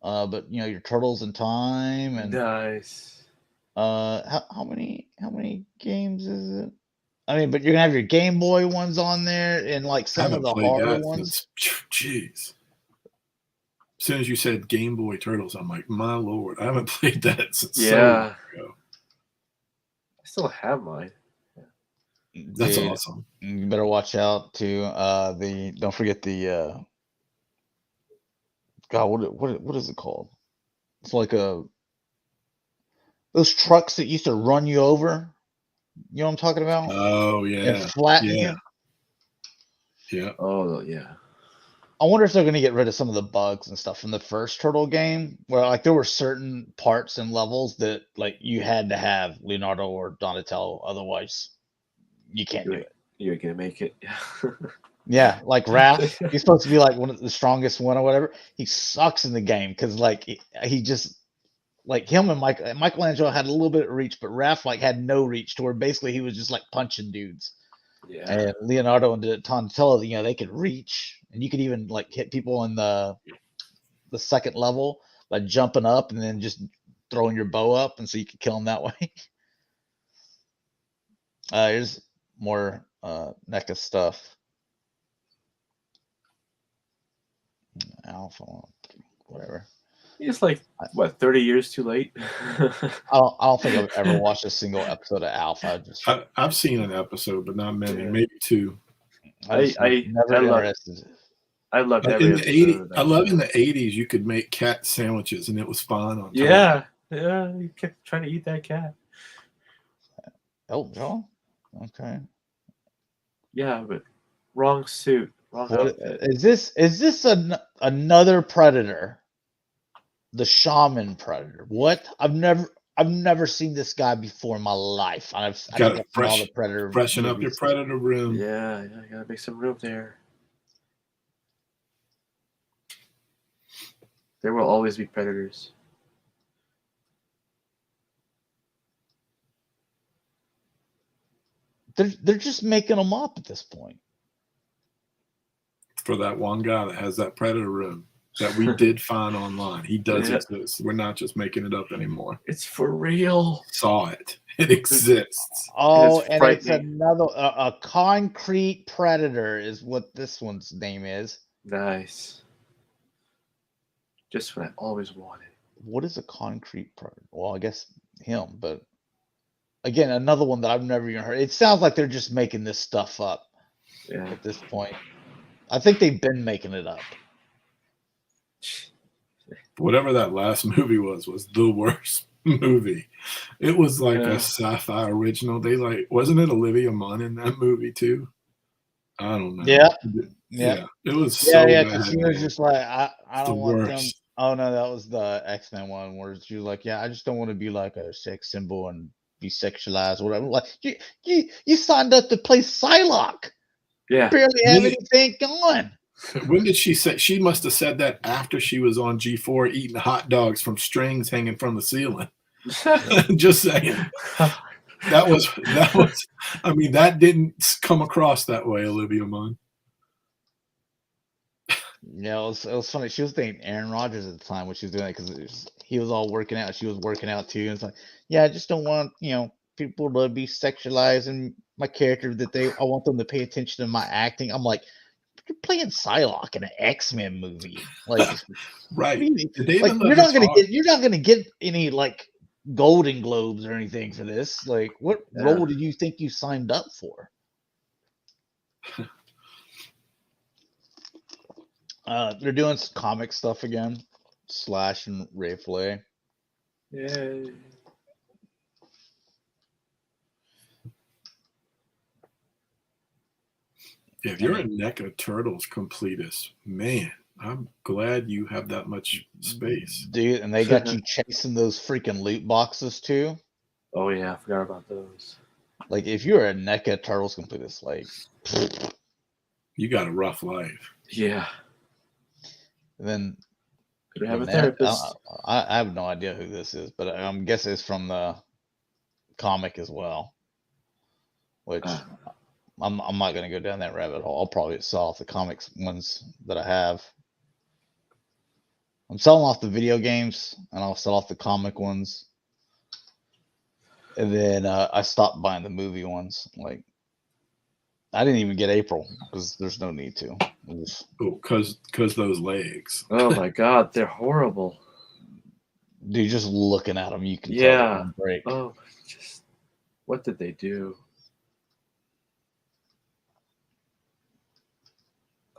But you know your Turtles in Time and nice. How many games is it? I mean, but you're gonna have your Game Boy ones on there, and like some of the harder ones. Jeez. As soon as you said Game Boy Turtles, I'm like, my lord, I haven't played that since so long ago. I still have mine. That's awesome. You better watch out too. Don't forget the God, what is it called? It's like those trucks that used to run you over. You know what I'm talking about? Oh yeah. And flatten you. Yeah. Oh yeah. I wonder if they're going to get rid of some of the bugs and stuff from the first Turtle game, where like there were certain parts and levels that like you had to have Leonardo or Donatello, otherwise you can't do it. You're gonna make it. Yeah, like Raph, he's supposed to be like one of the strongest one or whatever. He sucks in the game because like he just like him and Michelangelo had a little bit of reach, but Raph like had no reach to where basically he was just like punching dudes. Yeah. And Leonardo and Donatello, you know, they could reach, and you could even like hit people in the second level by jumping up and then just throwing your bow up, and so you could kill them that way. Here's more NECA stuff. Alpha, whatever. He's like what, 30 years too late? I don't think I've ever watched a single episode of Alpha. I've seen an episode, but not many, maybe two. I love every in the 80s. I love in the 80s you could make cat sandwiches and it was fun on yeah, you kept trying to eat that cat. Elton John? Okay. Yeah, but wrong suit. Wrong outfit. Is this another Predator? The Shaman Predator. What? I've never seen this guy before in my life. I've got to freshen up your Predator room. Yeah, gotta make some room there. There will always be Predators. They're just making them up at this point. For that one guy that has that Predator room that we did find online. He does exist. We're not just making it up anymore. It's for real. Saw it. It exists. Oh, and it's another a concrete Predator is what this one's name is. Nice. Just what I always wanted. What is a concrete Predator? Well, I guess him, but again, another one that I've never even heard. It sounds like they're just making this stuff up at this point. I think they've been making it up. whatever that last movie was the worst movie. It was like a sci-fi original. They like, wasn't it Olivia Munn in that movie too? I don't know. Yeah. It was so Yeah, bad. she was just like, I The don't want them. worst. Oh no, that was the X-Men one where she was like, yeah, I just don't want to be like a sex symbol and be sexualized or whatever. Like you signed up to play Psylocke. Yeah. Barely have anything going. When did she say? She must have said that after she was on G4 eating hot dogs from strings hanging from the ceiling. Just saying. That was. I mean, that didn't come across that way, Olivia Munn. Yeah, it was funny. She was dating Aaron Rodgers at the time when she was doing it because he was all working out. She was working out too. And it's like, yeah, I just don't want people to be sexualizing my character. I want them to pay attention to my acting. I'm like, you're playing Psylocke in an X-Men movie, like right? Like, you're not gonna get any like Golden Globes or anything for this. Like, what role did you think you signed up for? They're doing some comic stuff again. Slash and Ray Flay. Yay. Yeah, if you're a NECA Turtles completist, man, I'm glad you have that much space. Dude, and they got you chasing those freaking loot boxes too. Oh yeah, I forgot about those. Like, if you're a NECA Turtles completist, like, you got a rough life. Yeah. And then we have a therapist. I have no idea who this is, but I'm guessing it's from the comic as well. Which I'm not gonna go down that rabbit hole. I'll probably sell off the comics ones that I have. I'm selling off the video games, and I'll sell off the comic ones. And then I stopped buying the movie ones. Like, I didn't even get April because there's no need to. Because those legs. Oh my God, they're horrible. Dude, just looking at them, you can tell they're break. Oh, what did they do?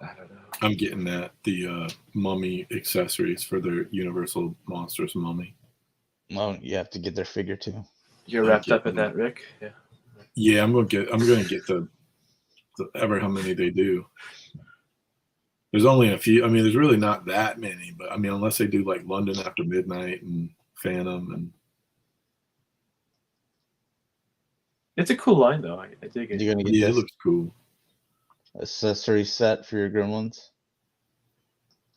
I don't know. I'm getting the mummy accessories for their Universal Monsters mummy. Well, you have to get their figure too. You're wrapped up in that, Rick? Yeah. Yeah, I'm gonna get the ever how many they do. There's only a few. I mean, there's really not that many, but I mean, unless they do like London After Midnight and Phantom and. It's a cool line though. I dig it. You're gonna get this? It looks cool. Accessory set for your gremlins.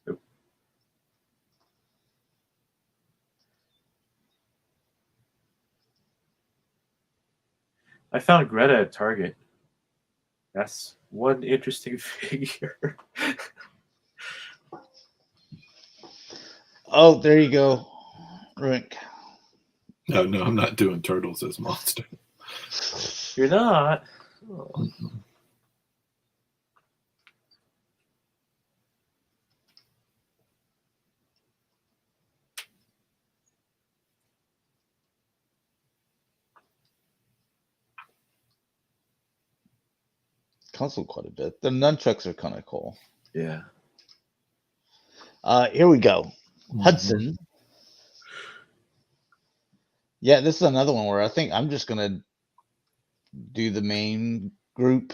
Yep. I found Greta at Target. That's one interesting figure. Oh, there you go, Rick. No, I'm not doing Turtles as monster. You're not. Oh. Comes with quite a bit. The nunchucks are kind of cool. Yeah. Here we go. Hudson. Yeah, this is another one where I think I'm just gonna do the main group.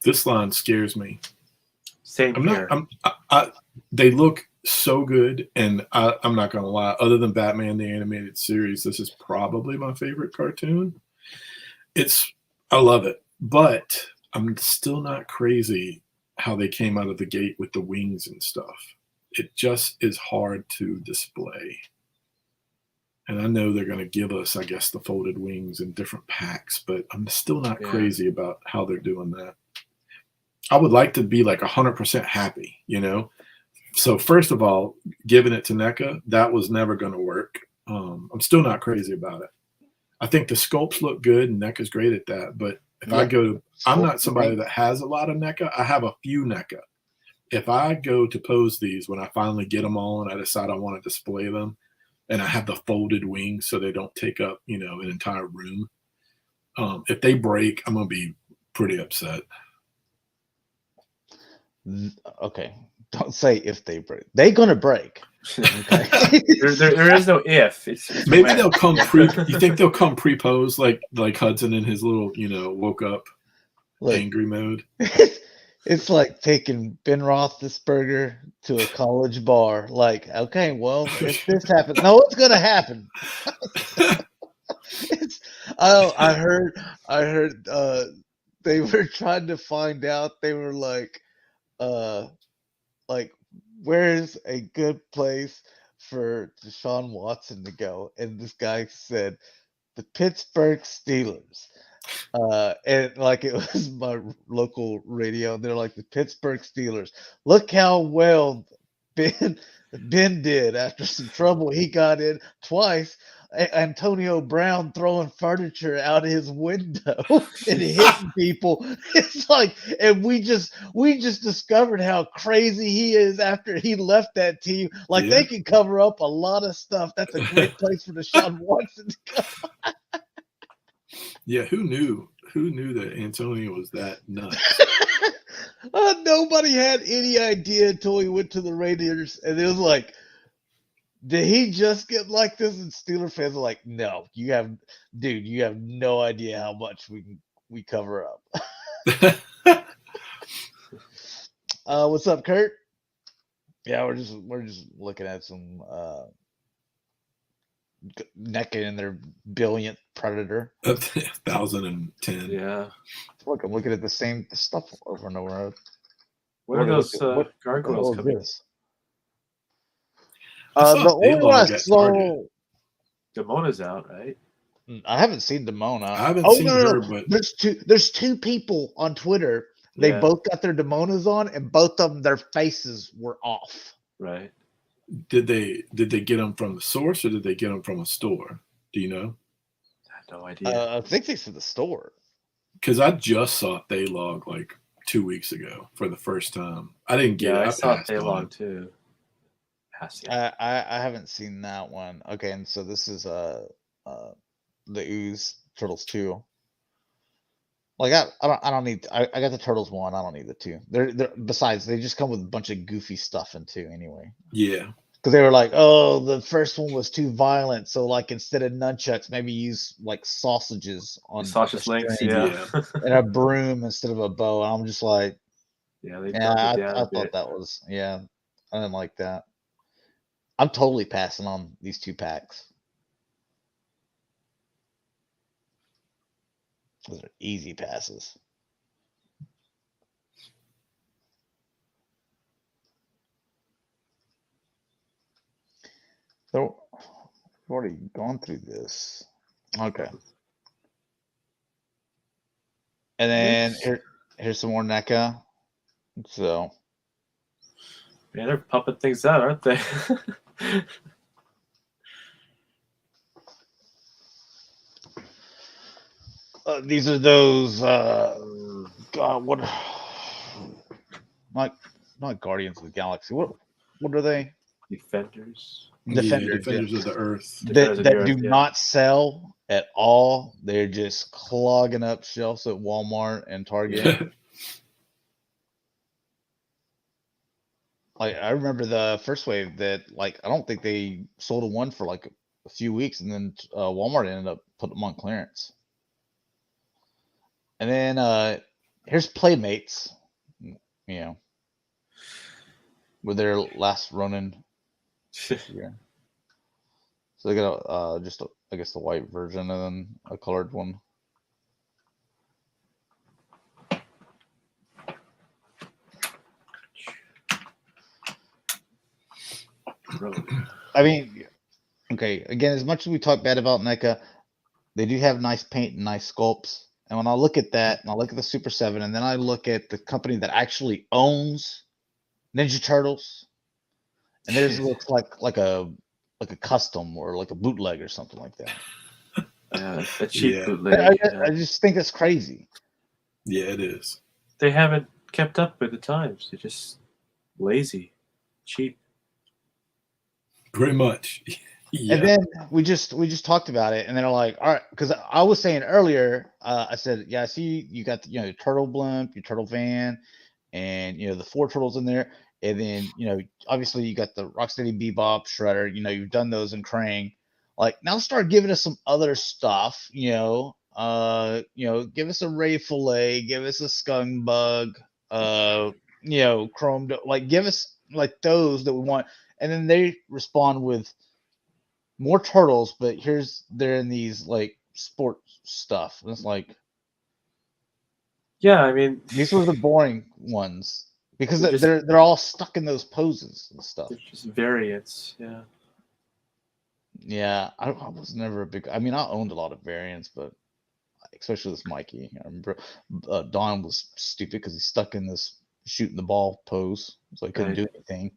This line scares me. Same here. They look so good, and I'm not gonna lie. Other than Batman the Animated Series, this is probably my favorite cartoon. I love it, but I'm still not crazy how they came out of the gate with the wings and stuff. It just is hard to display. And I know they're going to give us, I guess, the folded wings in different packs, but I'm still not crazy about how they're doing that. I would like to be like 100% happy, So first of all, giving it to NECA, that was never going to work. I'm still not crazy about it. I think the sculpts look good, and NECA's great at that. But if I go to, I'm not somebody that has a lot of NECA. I have a few NECA. If I go to pose these, when I finally get them all and I decide I want to display them, and I have the folded wings so they don't take up, an entire room. If they break, I'm going to be pretty upset. Okay. Don't say if they break. They're going to break. Okay. there is no if. It's Maybe when. they'll come pre. You think they'll come pre-pose like Hudson in his little woke up Look, angry mode. it's like taking Ben Roethlisberger to a college bar. Like, okay, well, if this happens, no, it's gonna happen. I heard they were trying to find out. They were like where's a good place for Deshaun Watson to go? And this guy said the Pittsburgh Steelers. And like it was my local radio. They're like the Pittsburgh Steelers. Look how well Ben did after some trouble he got in twice. Antonio Brown throwing furniture out his window and hitting people. It's like, and we just discovered how crazy he is after he left that team. Like they can cover up a lot of stuff. That's a great place for Deshaun Watson to go. Yeah, who knew that Antonio was that nuts? Nobody had any idea until he went to the Raiders, and it was like, did he just get like this? And Steeler fans are like, no, you have no idea how much we cover up. What's up, Kurt? Yeah, we're just looking at some NECA and their billionth Predator. 1010. Yeah. Look, I'm looking at the same stuff over and over. What are those gargoyles coming? The only one I saw. Damona's out, right? I haven't seen Damona. I haven't seen her, but there's two people on Twitter. They both got their Damonas on, and both of them, their faces were off. Right. Did they get them from the source, or did they get them from a store? Do you know? I have no idea. I think they said the store. Because I just saw Thaylog like 2 weeks ago for the first time. I didn't get it. I saw Thaylog too. I haven't seen that one. Okay, and so this is the Ooze Turtles 2. Like I don't need. I got the Turtles 1. I don't need the 2. They're besides they just come with a bunch of goofy stuff in 2 anyway. Yeah. Because they were like, oh, the first one was too violent, so like instead of nunchucks, maybe use like sausages on sausage links, and a broom instead of a bow. And I'm just like, I thought that was I didn't like that. I'm totally passing on these 2 packs. Those are easy passes. So, we've already gone through this. Okay. And then here's some more NECA. So. Man, they're pumping things out, aren't they? These are those. God, what? Not Guardians of the Galaxy. What are they? Defenders. Defenders of the Earth. That do not sell at all. They're just clogging up shelves at Walmart and Target. Like I remember the first wave that like I don't think they sold one for like a few weeks, and then Walmart ended up putting them on clearance. And then here's Playmates, with their last Ronin. Yeah. So they got I guess the white version and then a colored one. I mean, okay, again, as much as we talk bad about NECA, they do have nice paint and nice sculpts. And when I look at that, and I look at the Super 7, and then I look at the company that actually owns Ninja Turtles, and theirs looks like a custom or like a bootleg or something like that. Yeah, a cheap bootleg. I just think that's crazy. Yeah, it is. They haven't kept up with the times. They're just lazy, cheap. Pretty much. Yeah. And then we just talked about it, and then I'm like, all right, because I was saying earlier, I said, yeah, I see you got your turtle blimp, your turtle van, and the 4 turtles in there, and then obviously you got the Rocksteady Bebop, Shredder. You've done those in Krang. Like now, start giving us some other stuff. Give us a Ray Fillet, give us a Skunk Bug, Chrome. Like give us like those that we want, and then they respond with more turtles, but they're in these like sports stuff. And it's like, yeah, I mean, these were the boring ones because They're they're all stuck in those poses and stuff. they're just variants. Yeah. Yeah, I was never a big. I mean, I owned a lot of variants, but especially this Mikey. I remember Don was stupid because he's stuck in this shooting the ball pose, so he couldn't Right. do anything.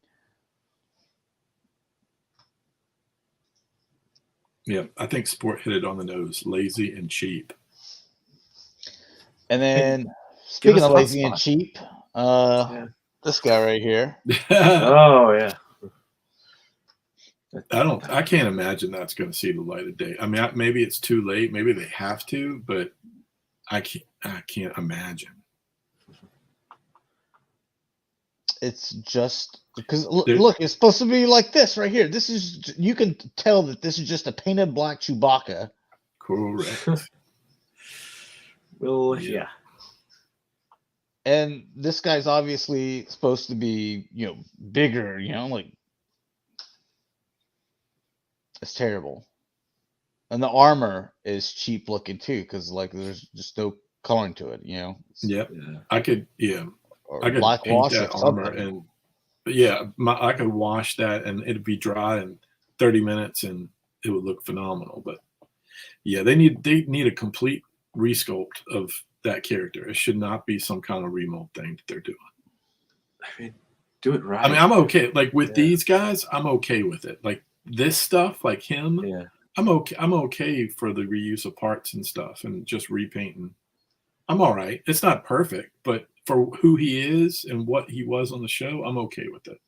Yeah, I think Sport hit it on the nose. Lazy and cheap. And then, Give speaking us of a lazy and hotspot. cheap, Yeah. this guy right here. Oh yeah. I can't imagine that's going to see the light of day. I mean, maybe it's too late. Maybe they have to, but I can't imagine. It's just because look, it's supposed to be like this right here. This is, you can tell that this is just a painted black Chewbacca. Correct. Well, yeah. And this guy's obviously supposed to be, bigger, like it's terrible. And the armor is cheap looking too, because like there's just no coloring to it, Yep. Yeah. I could or I could black paint wash or that armor something. and I could wash that and it'd be dry in 30 minutes and it would look phenomenal. But yeah, they need a complete resculpt of that character. It should not be some kind of remold thing that they're doing. I mean, do it right. I mean, I'm okay. Like with these guys, I'm okay with it. Like this stuff, like him, Yeah. I'm okay for the reuse of parts and stuff and just repainting. I'm all right. It's not perfect, but for who he is and what he was on the show, I'm okay with it.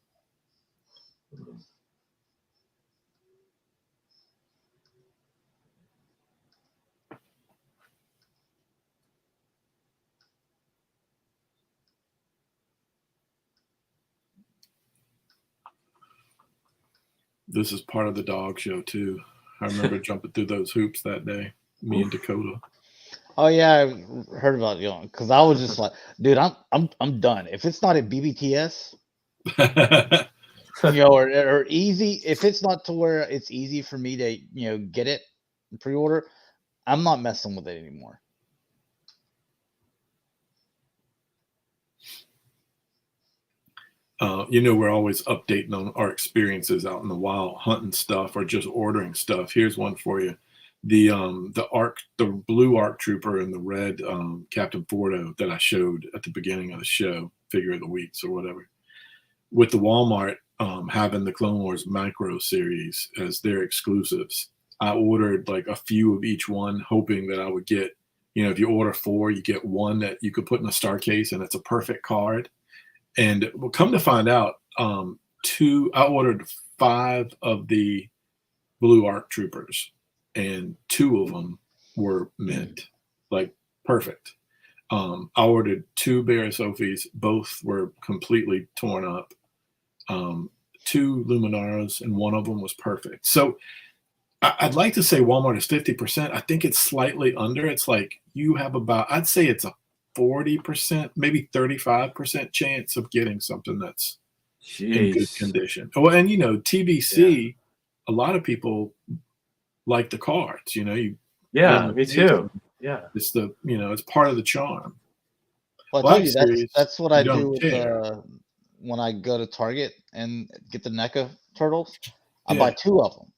This is part of the dog show too. I remember jumping through those hoops that day, me and Dakota. Oh yeah, I heard about because I was just like, dude, I'm done. If it's not a BBTS, or easy, if it's not to where it's easy for me to get it and pre-order, I'm not messing with it anymore. We're always updating on our experiences out in the wild, hunting stuff or just ordering stuff. Here's one for you. The blue ARC Trooper and the red Captain Fordo that I showed at the beginning of the show, figure of the weeks or whatever, with the Walmart having the Clone Wars Micro series as their exclusives. I ordered like a few of each one, hoping that I would get, if you order 4, you get one that you could put in a star case and it's a perfect card. And we'll come to find out, I ordered 5 of the blue ARC Troopers, and 2 of them were mint, like perfect. I ordered 2 Barrett Sophies, both were completely torn up. 2 Luminaros, and one of them was perfect. So I'd like to say Walmart is 50%. I think it's slightly under. It's like you have about, I'd say it's a 40%, maybe 35% chance of getting something that's in good condition. Oh, and TBC, a lot of people like the cards. Me too. Yeah, it's it's part of the charm. Well, I told you that's what I do with when I go to Target and get the NECA turtles. I buy 2 of them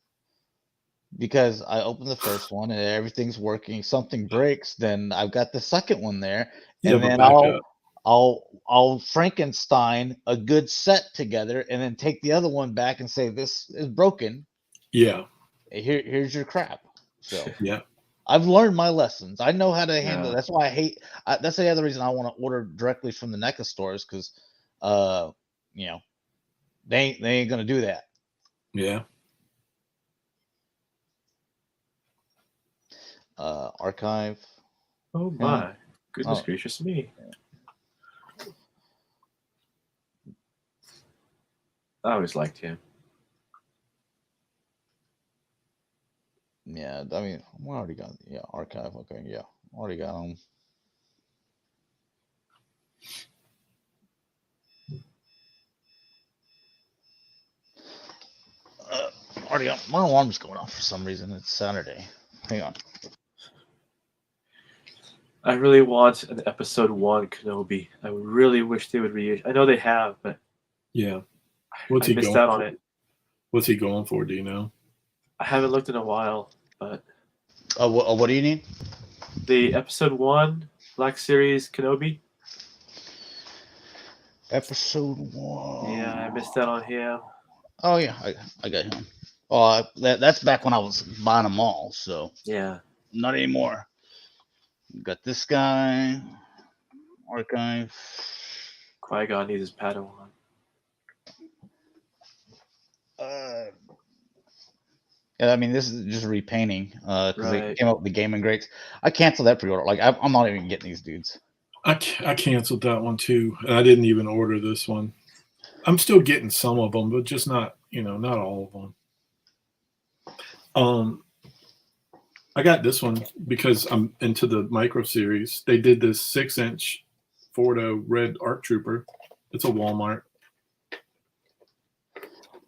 because I open the first one and everything's working. Something breaks, then I've got the second one there, and then I'll Frankenstein a good set together, and then take the other one back and say, this is broken. Yeah. Here's your crap. So yeah, I've learned my lessons. I know how to handle it. That's why I hate. That's the other reason I want to order directly from the NECA stores, because, they ain't gonna do that. Yeah. Archive. Oh my goodness gracious me! I always liked him. Yeah, I mean, we already got archive. Okay, yeah, already got him. Already got my alarm's going off for some reason. It's Saturday. Hang on. I really want an episode 1 Kenobi. I really wish they would reissue. I know they have, but Yeah. I missed out on it. What's he going for? Do you know? I haven't looked in a while, but What do you need? the episode 1 Black Series Kenobi. Episode 1. Yeah, I missed out on him. Oh yeah, I got him. Oh, that's back when I was buying them all. So Yeah. not anymore. Got this guy. Archive. Qui-Gon needs his Padawan. Yeah, I mean, this is just repainting because they Right. came up with the Game and Greats. I canceled that pre-order. Like, I'm not even getting these dudes. I canceled that one too, and I didn't even order this one. I'm still getting some of them, but just not all of them. I got this one because I'm into the micro series. They did this 6-inch Fordo red ARC Trooper. It's a Walmart.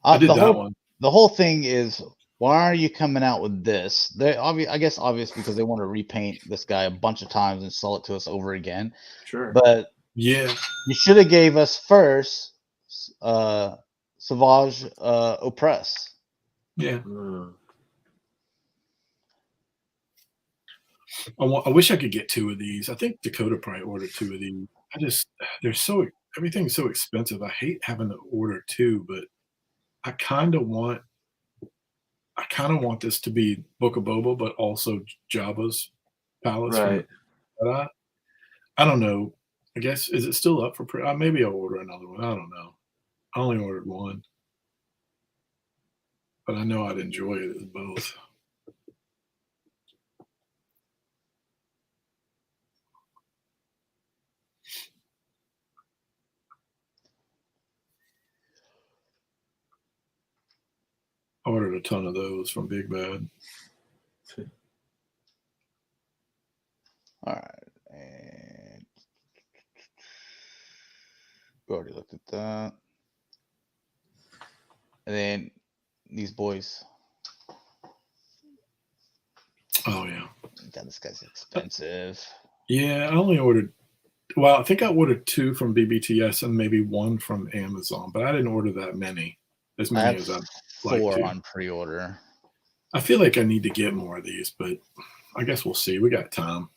I did that one. The whole thing is, why are you coming out with this? I guess obvious because they want to repaint this guy a bunch of times and sell it to us over again. Sure. But yeah, you should have gave us first Sauvage Oppress. Yeah. Mm. I wish I could get 2 of these. I think Dakota probably ordered 2 of these. Everything's so expensive. I hate having to order 2, but I kind of want this to be Book of Boba, but also Jabba's palace. Right. I don't know. I guess, is it still up for maybe I'll order another one. I don't know. I only ordered 1, but I know I'd enjoy it as both. I ordered a ton of those from Big Bad. All right, and we already looked at that. And then these boys. Oh yeah. God, this guy's expensive. Yeah, I only ordered. Well, I think I ordered 2 from BBTS and maybe 1 from Amazon, but I didn't order that many. As many as I'd like 4 to. on pre-order. I feel like I need to get more of these, but I guess we'll see. We got time.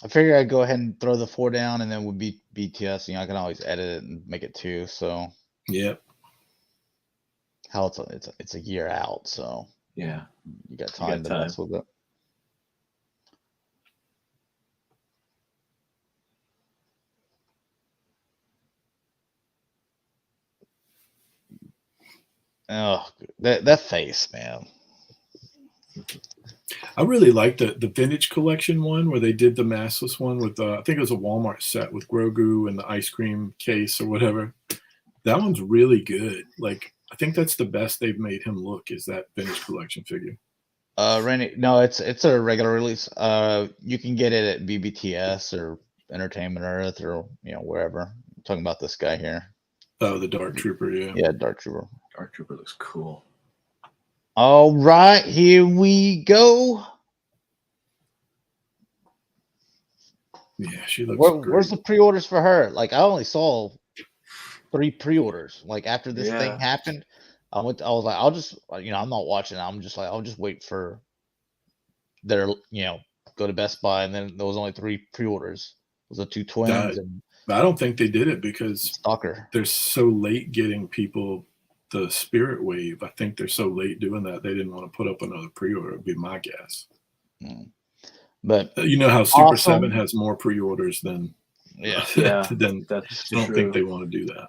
I figure I'd go ahead and throw the 4 down, and then we'll be BTS. I can always edit it and make it 2. So Yep. hell, it's a year out, so Yeah. you got time to mess with it. Oh, that face, man. I really like the vintage collection one where they did the maskless one with I think it was a Walmart set with Grogu and the ice cream case or whatever. That one's really good. Like, I think that's the best they've made him look, is that vintage collection figure. Randy, no, it's a regular release. You can get it at BBTS or Entertainment Earth or wherever. I'm talking about this guy here. Oh, the Dark Trooper, yeah. Yeah, Dark Trooper. Dark Trooper looks cool. All right, here we go. Yeah, she looks great. Where's the pre-orders for her? Like, I only saw 3 pre-orders. Like, after this thing happened, I was like, I'll just, I'm not watching. I'm just like, I'll just wait for their, go to Best Buy, and then there was only 3 pre-orders. It was the 2 twins and I don't think they did it because Stalker. They're so late getting people the Spirit Wave. I think they're so late doing that they didn't want to put up another pre-order. Would be my guess. But you know how Super 7 has more pre-orders than then that's I don't think they want to do that.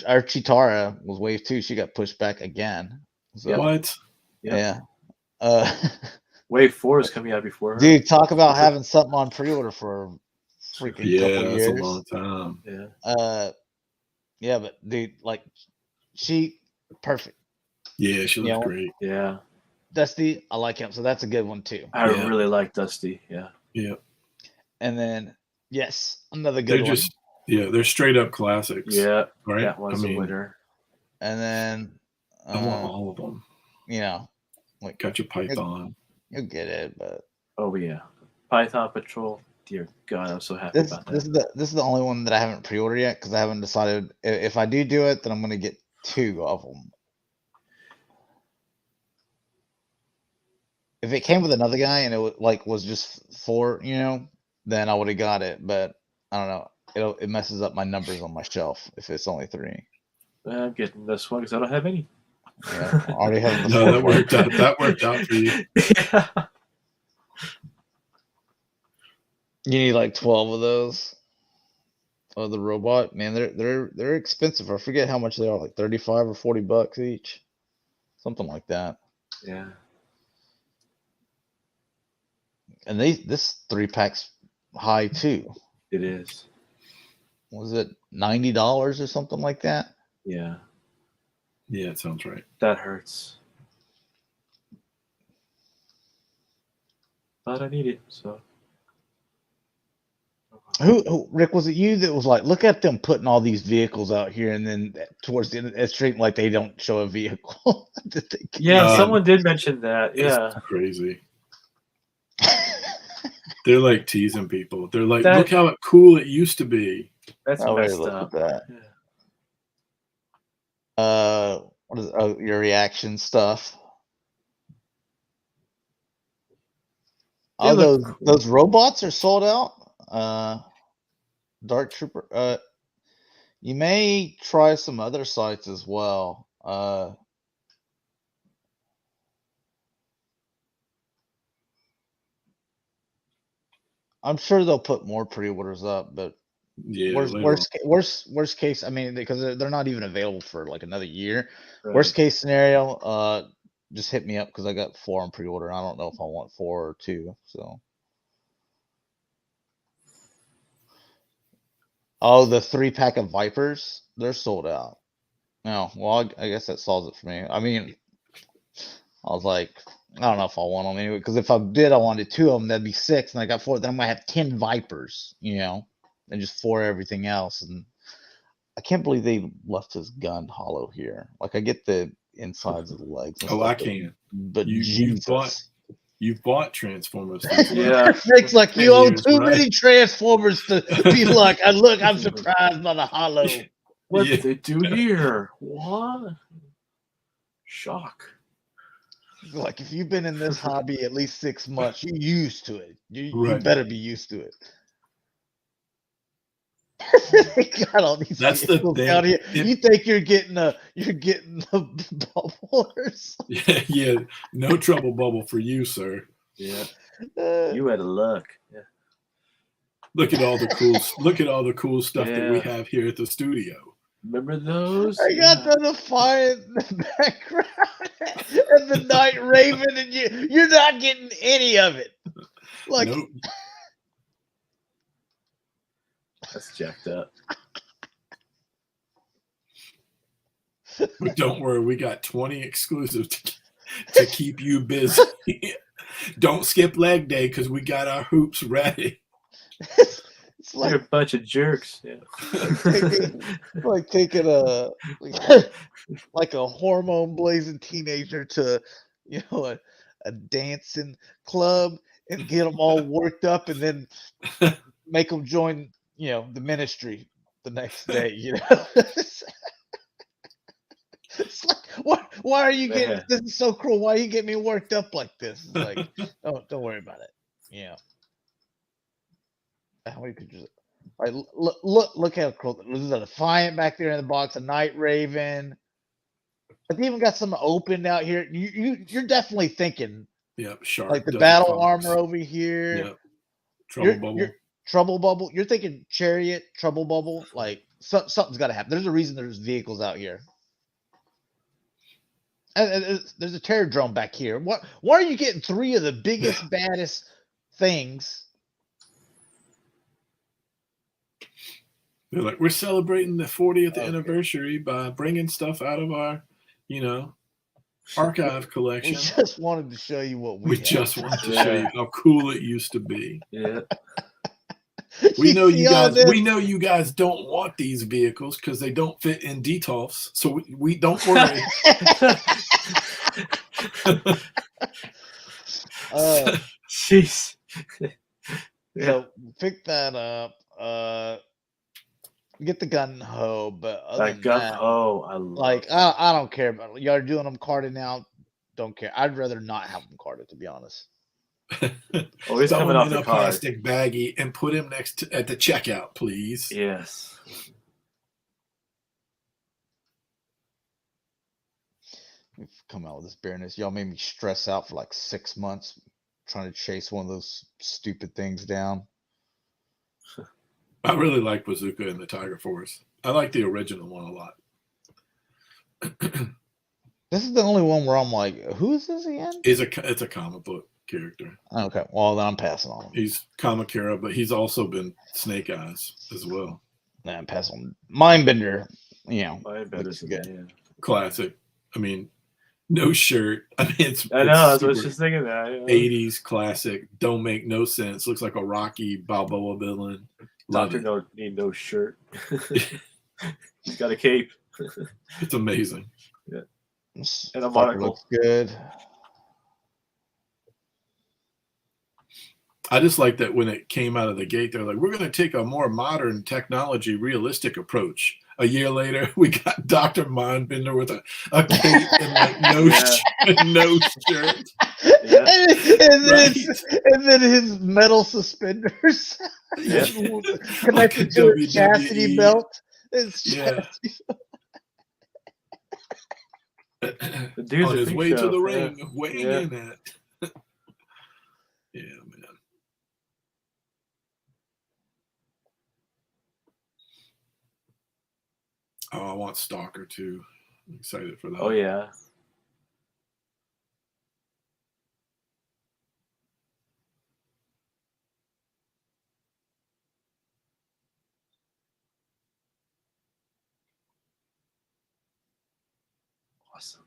Our Chitara was Wave 2. She got pushed back again. So, what? Yeah. Wave 4 is coming out before her. Dude, talk about having something on pre-order for a freaking couple years. That's a long time. Yeah, but dude, like, she perfect. Yeah, she looks great. Yeah. Dusty, I like him, so that's a good one too. I really like Dusty. Yeah. Yeah. And then yes, another good one. They're straight up classics. Yeah. Right. That was a winner. And then I want all of them. You know, like got your Python. You'll get it, but oh yeah, Python Patrol. Dear God, I'm so happy about that. This is the only one that I haven't pre-ordered yet because I haven't decided if I do it, then I'm gonna get 2 of them. If it came with another guy and it was just 4, then I would have got it. But I don't know. It messes up my numbers on my shelf if it's only 3. I'm getting this one because I don't have any. Yeah, I already have. No, that worked out. That worked out for you. Yeah. You need like 12 of those. Oh, the robot, man, they're expensive. I forget how much they are, like $35 or $40 each, something like that. Yeah. And this 3-pack's high too. It is. Was it $90 or something like that? Yeah. Yeah, it sounds right. That hurts. But I need it, so. Who, Rick, was it you that was like, look at them putting all these vehicles out here, and then towards the end of the street, like they don't show a vehicle? Yeah, someone did mention that. Yeah. It's crazy. They're like teasing people. They're like, look how cool it used to be. That's messed up. That. Yeah. What is your reaction stuff? Those robots are sold out. Dark Trooper. You may try some other sites as well. I'm sure they'll put more pre-orders up, but yeah, worst case, I mean, because they're not even available for like another year. Right. Worst case scenario, just hit me up because I got 4 on pre-order. I don't know if I want 4 or 2. So, oh, the 3-pack of Vipers, they're sold out. No, well, I guess that solves it for me. I mean, I was like, I don't know if I want them anyway, because if I did, I wanted 2 of them, that'd be 6, and I got 4. Then I might have 10 Vipers, and just 4 everything else. And I can't believe they left his gun hollow here. Like, I get the insides of the legs. And stuff, I can't. But you've bought Transformers. Yeah, Rick's like, you own too many Transformers to be like, look, I'm surprised by the hollow. What did they do here? What? Shock. Like, if you've been in this hobby at least 6 months, you're used to it. You better be used to it. They got all these That's the thing. Out here. You think you're getting the bubblers? Yeah, no trouble bubble for you, sir. Yeah, you had a luck. Yeah. Look at all the cool stuff that we have here at the studio. Remember those? I got the Defiant in the background and the Night Raven, and you're not getting any of it. Like, nope. That's jacked up. But don't worry, we got 20 exclusives to keep you busy. Don't skip leg day because we got our hoops ready. It's like you're a bunch of jerks. Yeah. taking like a hormone blazing teenager to a dancing club and get them all worked up and then make them join the ministry the next day. It's like, why are you getting this? Is so cruel. Why are you getting me worked up like this? It's like, don't worry about it. How many pictures? Like, look how cool. There's a Defiant back there in the box, a Night Raven. But they even got some opened out here. You're definitely thinking. Yep, sharp. Like the battle armor over here. Yep. Trouble bubble. Trouble bubble. You're thinking Chariot, Trouble bubble. Like something's got to happen. There's a reason there's vehicles out here. And there's a terror drone back here. Why are you getting 3 of the biggest, baddest things? They're like, we're celebrating the 40th Okay. anniversary by bringing stuff out of our, archive We collection. just wanted to show you what We have. just wanted to show you how cool it used to be. Yeah. We know see you all guys. this? We know you guys don't want these vehicles because they don't fit in DTOFs. So we don't worry. Jeez. So pick that up. Get the gun ho, but other That than gun that, ho, I love. like I don't care about y'all are doing them carded now. Don't care. I'd rather not have them carded, to be honest. Oh, he's Throw coming him off in the a card. plastic baggie and put him at the checkout, please. Yes. We've come out with this bareness. Y'all made me stress out for like 6 months trying to chase one of those stupid things down. I really like Bazooka and the Tiger Force. I like the original one a lot. This is the only one where I'm like, who is this again? It's a comic book character. Okay, well then I'm passing on him. He's Kamakura, but he's also been Snake Eyes as well. Nah, I'm passing on Mindbender. Mindbender's good. yeah. Classic. I mean, no shirt. I mean, it's I know. I was super just thinking that. 80s classic. Don't make no sense. Looks like a Rocky Balboa villain. Doctor don't need no shirt. He's got a cape. It's amazing. Yeah. This And a fucker monocle. looks good. I just like that when it came out of the gate, they're like, we're going to take a more modern technology, realistic approach. A year later, we got Dr. Mindbender with a cape and like no shirt. Yeah. And then his metal suspenders Yeah. connected Like a to a WWE. chastity belt. It's Yeah. The dude's On a his freak way show. to the Yeah. ring, weighing Yeah. in at. Yeah, man. Oh, I want Stalker too. I'm excited for that. Oh yeah. Awesome.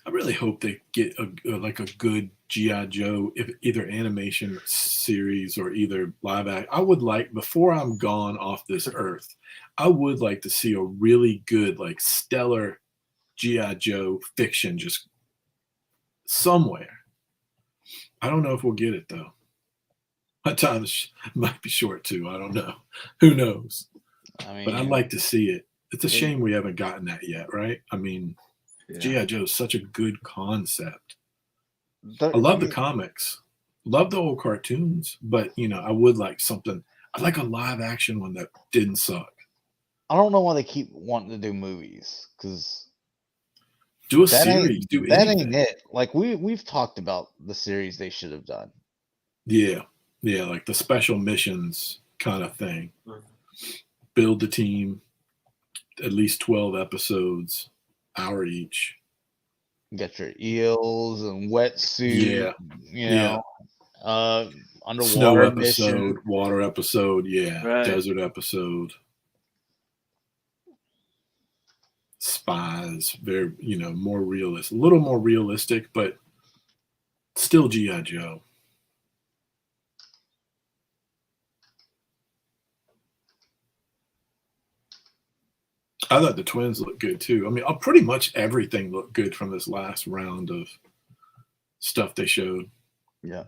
I really hope they get a good G.I. Joe, if either animation series or either live act. I would like, before I'm gone off this earth, I would like to see a really good, like stellar G.I. Joe fiction just somewhere. I don't know if we'll get it though. My time might be short too. I don't know. Who knows? I mean, But I'd like to see it. It's a shame we haven't gotten that yet, right? I mean, G.I. Joe is such a good concept. I love the comics, love the old cartoons, but I would like something. I'd like a live action one that didn't suck. I don't know why they keep wanting to do movies, because do a series. Do that anything. ain't it. Like we've talked about the series they should have done. Yeah, like the special missions kind of thing. Mhm. Build the team, at least 12 episodes, hour each. You got your eels and wetsuit. Yeah. Underwater Snow episode, mission. water episode, Right. desert episode. Spies, very, more realistic, a little more realistic, but still G.I. Joe. I thought the twins looked good too. I mean, pretty much everything looked good from this last round of stuff they showed. Yeah.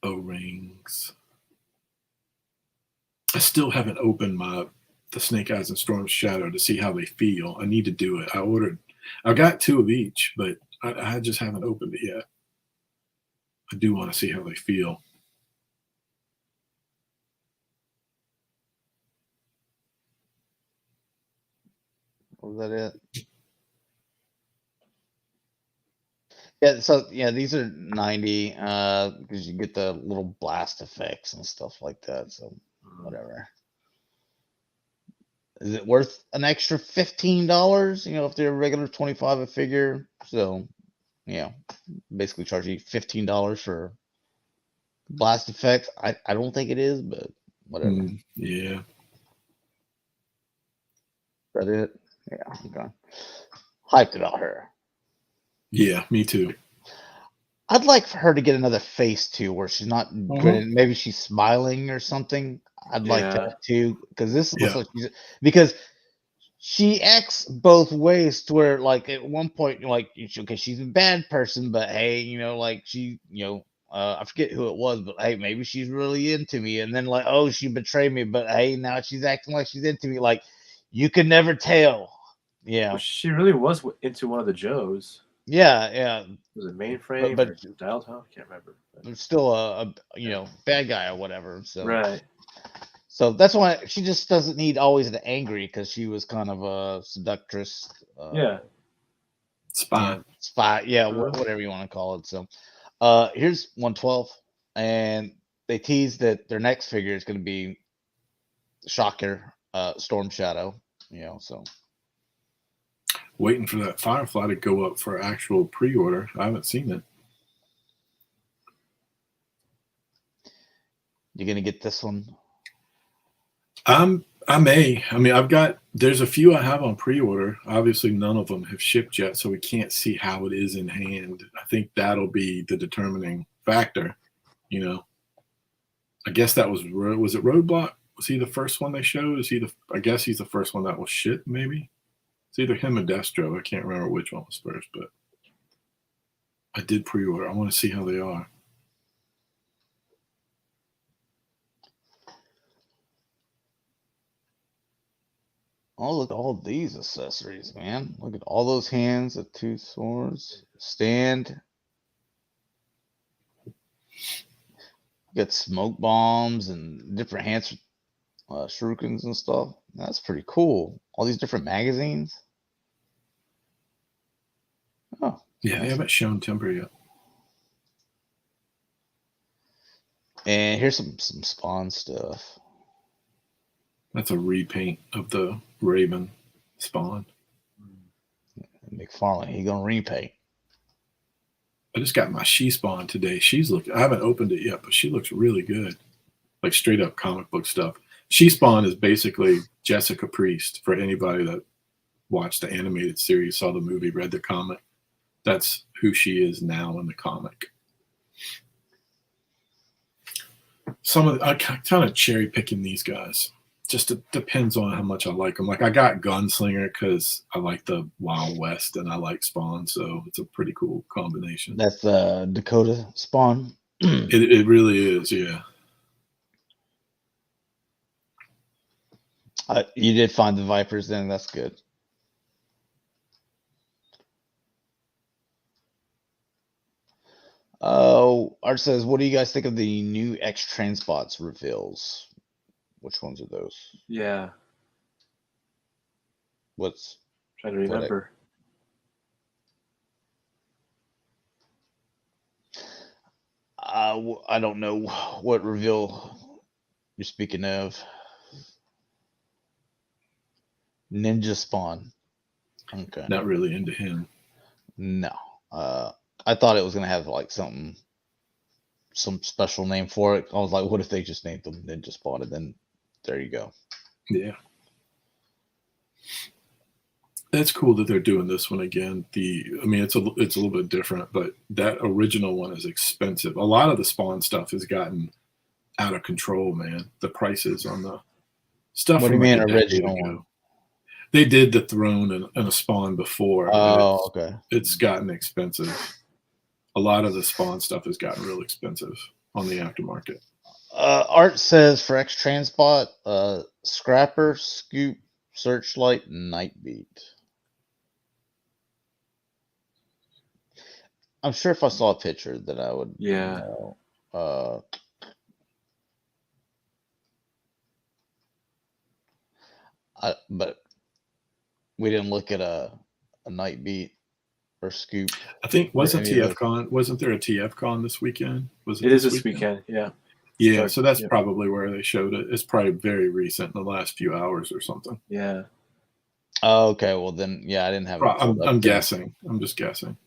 O-rings. I still haven't opened the Snake Eyes and Storm Shadow to see how they feel. I need to do it. I got 2 of each, but I just haven't opened it yet. I do want to see how they feel. Was that it? Yeah, so these are 90 because you get the little blast effects and stuff like that, so whatever. Is it worth an extra $15? If they're regular 25 a figure? So basically charge you $15 for blast effects. I don't think it is, but whatever. Yeah. Is that it? Yeah, okay. Hyped about her. Yeah, me too. I'd like for her to get another face too, where she's not grinning. Maybe she's smiling or something. I'd like that too, because this looks like because she acts both ways to where, like, at one point, like, okay, she's a bad person, but hey, like she, I forget who it was, but hey, maybe she's really into me, and then like, oh, she betrayed me, but hey, now she's acting like she's into me. Like, you could never tell. Yeah, well, she really was into one of the Joes. Yeah. Was it Mainframe but or Dial Tone? I can't remember. There's still a bad guy or whatever. So right. So that's why she just doesn't need always the angry, because she was kind of a seductress. Spy. Spy. Yeah, whatever you want to call it. So here's 112, and they tease that their next figure is going to be Shocker, Storm Shadow. So. Waiting for that Firefly to go up for actual pre-order. I haven't seen it. You gonna get this one? I may. I mean, there's a few I have on pre-order. Obviously, none of them have shipped yet, so we can't see how it is in hand. I think that'll be the determining factor. I guess that was it Roadblock? Was he the first one they showed? I guess he's the first one that was shipped, maybe? It's either him or Destro. I can't remember which one was first, but I did pre-order. I want to see how they are. Oh, look at all these accessories, man. Look at all those hands, the 2 swords, stand. You got smoke bombs and different hands, shurikens and stuff. That's pretty cool. All these different magazines. Oh. Yeah, they haven't shown Timber yet. And here's some Spawn stuff. That's a repaint of the Raven Spawn. McFarlane, he gonna repaint. I just got my She-Spawn today. I haven't opened it yet, but she looks really good. Like straight up comic book stuff. She-Spawn is basically Jessica Priest for anybody that watched the animated series, saw the movie, read the comic. That's who she is now in the comic. I kind of cherry picking these guys. Just it depends on how much I like them. Like I got Gunslinger because I like the Wild West and I like Spawn, so it's a pretty cool combination. That's Dakota Spawn. It really is, yeah. You did find the Vipers then, that's good. Art says, what do you guys think of the new X Transbots reveals? Which ones are those? Yeah. What's trying to remember? I don't know what reveal you're speaking of. Ninja Spawn. Okay. Not really into him. No. I thought it was gonna have like some special name for it. I was like, what if they just named them Ninja Spawn, and then there you go. Yeah. It's cool that they're doing this one again. It's a little bit different, but that original one is expensive. A lot of the Spawn stuff has gotten out of control, man. The prices on the stuff. What do you mean original one? They did the Throne and a Spawn before. Oh, okay. It's gotten expensive. A lot of the Spawn stuff has gotten real expensive on the aftermarket. Art says for X Transbot, Scrapper, Scoop, Searchlight, Nightbeat. I'm sure if I saw a picture that I would know. But we didn't look at a Nightbeat or Scoop. I think wasn't there a TF Con this weekend? It is this weekend, yeah. Yeah, so that's probably where they showed it. It's probably very recent, in the last few hours or something. Yeah. Oh, okay. Well, then, yeah, I didn't have. I'm guessing. I'm just guessing.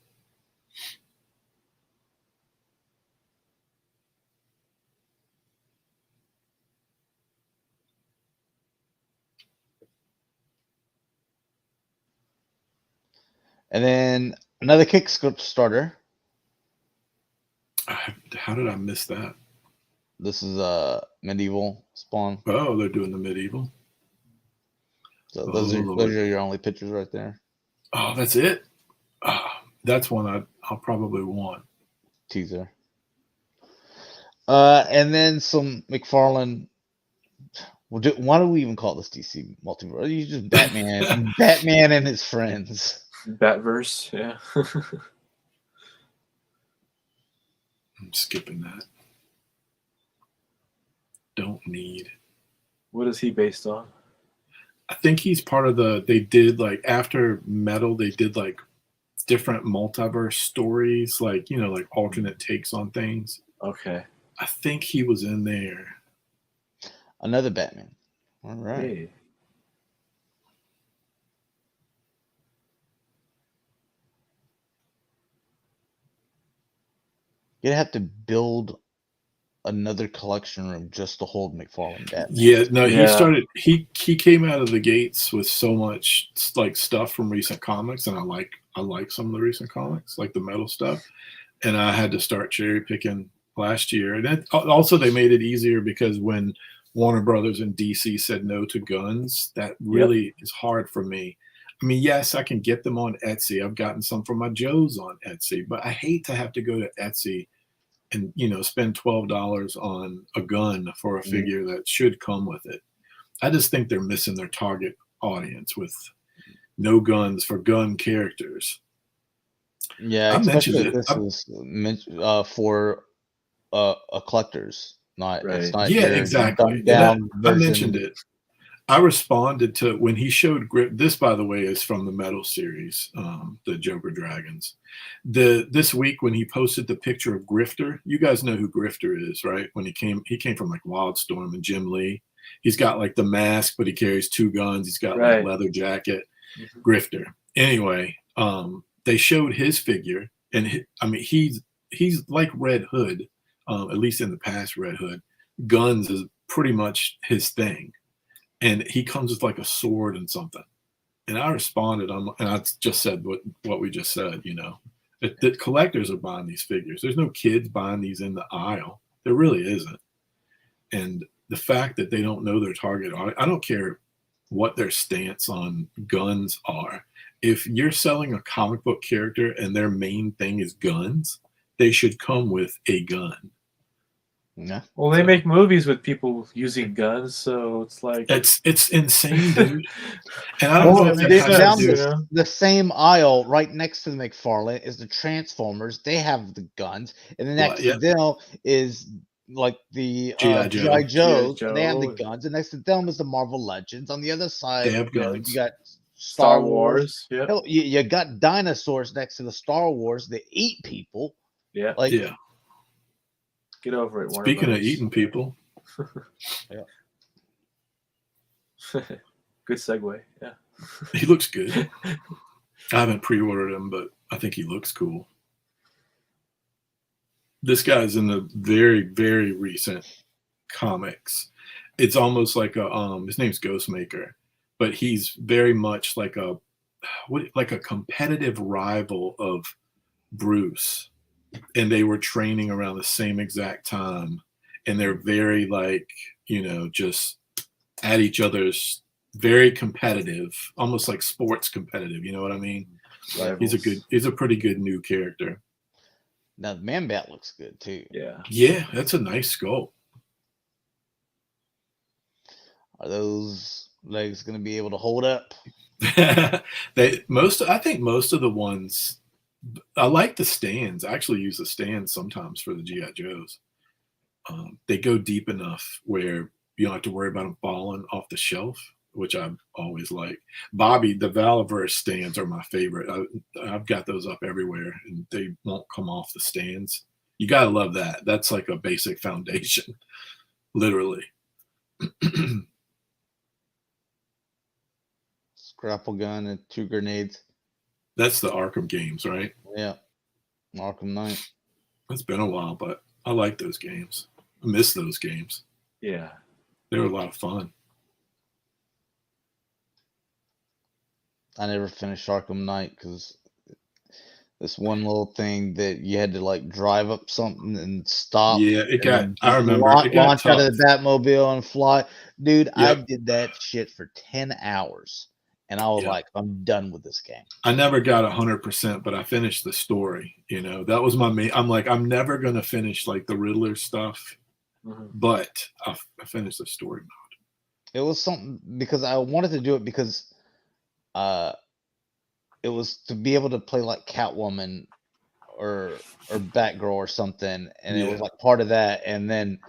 And then another Kickstarter. How did I miss that? This is Medieval Spawn. Oh, they're doing the medieval. So those are your only pictures right there. Oh, that's it. That's one I'll probably want. Teaser. And then some McFarlane. Why do we even call this DC multiverse? You just Batman, Batman and his friends. Batverse, yeah. I'm skipping that. Don't need. What is he based on? I think he's part of they did like after Metal, they did like different multiverse stories, like, like alternate takes on things. Okay. I think he was in there. Another Batman. All right. Hey. You'd have to build another collection room just to hold McFarlane Batman. Yeah, no, he came out of the gates with so much like stuff from recent comics, and I like some of the recent comics, like the Metal stuff, and I had to start cherry picking last year. And then also they made it easier because when Warner Brothers and DC said no to guns, that really is hard for me. I mean, yes, I can get them on Etsy. I've gotten some from my Joes on Etsy, but I hate to have to go to Etsy and, spend $12 on a gun for a figure that should come with it. I just think they're missing their target audience with no guns for gun characters. Yeah, especially if this is for a collector's. It's not exactly. I mentioned it. I responded to when he showed this, by the way, is from the Metal series, the Joker Dragons. This week when he posted the picture of Grifter, you guys know who Grifter is, right? When he came from like Wildstorm and Jim Lee. He's got like the mask, but he carries two guns. He's got like a leather jacket. Mm-hmm. Grifter. Anyway, they showed his figure, and he's like Red Hood. At least in the past, Red Hood, guns is pretty much his thing. And he comes with like a sword and something. And I responded, and I just said what we just said, that collectors are buying these figures. There's no kids buying these in the aisle. There really isn't. And the fact that they don't know their target, I don't care what their stance on guns are. If you're selling a comic book character and their main thing is guns, they should come with a gun. Yeah. Well, they make movies with people using guns, so it's like it's insane, dude. And I don't know if down the same aisle right next to the McFarlane is the Transformers. They have the guns, and the next to them is like the G.I. Joes. They have the guns, and next to them is the Marvel Legends. On the other side, they have guns. You got Star Wars. Yeah. Hell, you got dinosaurs next to the Star Wars. They eat people. Yeah. Get over it. Speaking of eating people. Yeah. Good segue. Yeah. He looks good. I haven't pre-ordered him, but I think he looks cool. This guy's in the very, very recent comics. It's almost like his name's Ghostmaker, but he's very much like a competitive rival of Bruce. And they were training around the same exact time, and they're very just at each other's, very competitive, almost like sports competitive. You know what I mean? Rivals. He's a pretty good new character. Now the Man-Bat looks good too. Yeah, that's a nice sculpt. Are those legs going to be able to hold up? I think most of the ones. I like the stands. I actually use the stands sometimes for the G.I. Joes. They go deep enough where you don't have to worry about them falling off the shelf, which I always like. Bobby, the Valaverse stands are my favorite. I've got those up everywhere, and they won't come off the stands. You got to love that. That's like a basic foundation, literally. Grapple gun and 2 grenades. That's the Arkham games, right? Yeah. Arkham Knight. It's been a while, but I like those games. I miss those games. Yeah. They were a lot of fun. I never finished Arkham Knight because this one little thing that you had to like drive up something and stop. Yeah, it and got. then I remember it got launch out tough. of the Batmobile and fly. Dude, I Yep. did that shit for 10 hours. And I was Yep. like, I'm done with this game. I never got 100%, but I finished the story. You know, that was my main. I'm like, I'm never gonna finish like the Riddler stuff, but I finished the story mode. It was something because I wanted to do it because it was to be able to play like Catwoman or Batgirl or something, and it was Yeah. like part of that. And then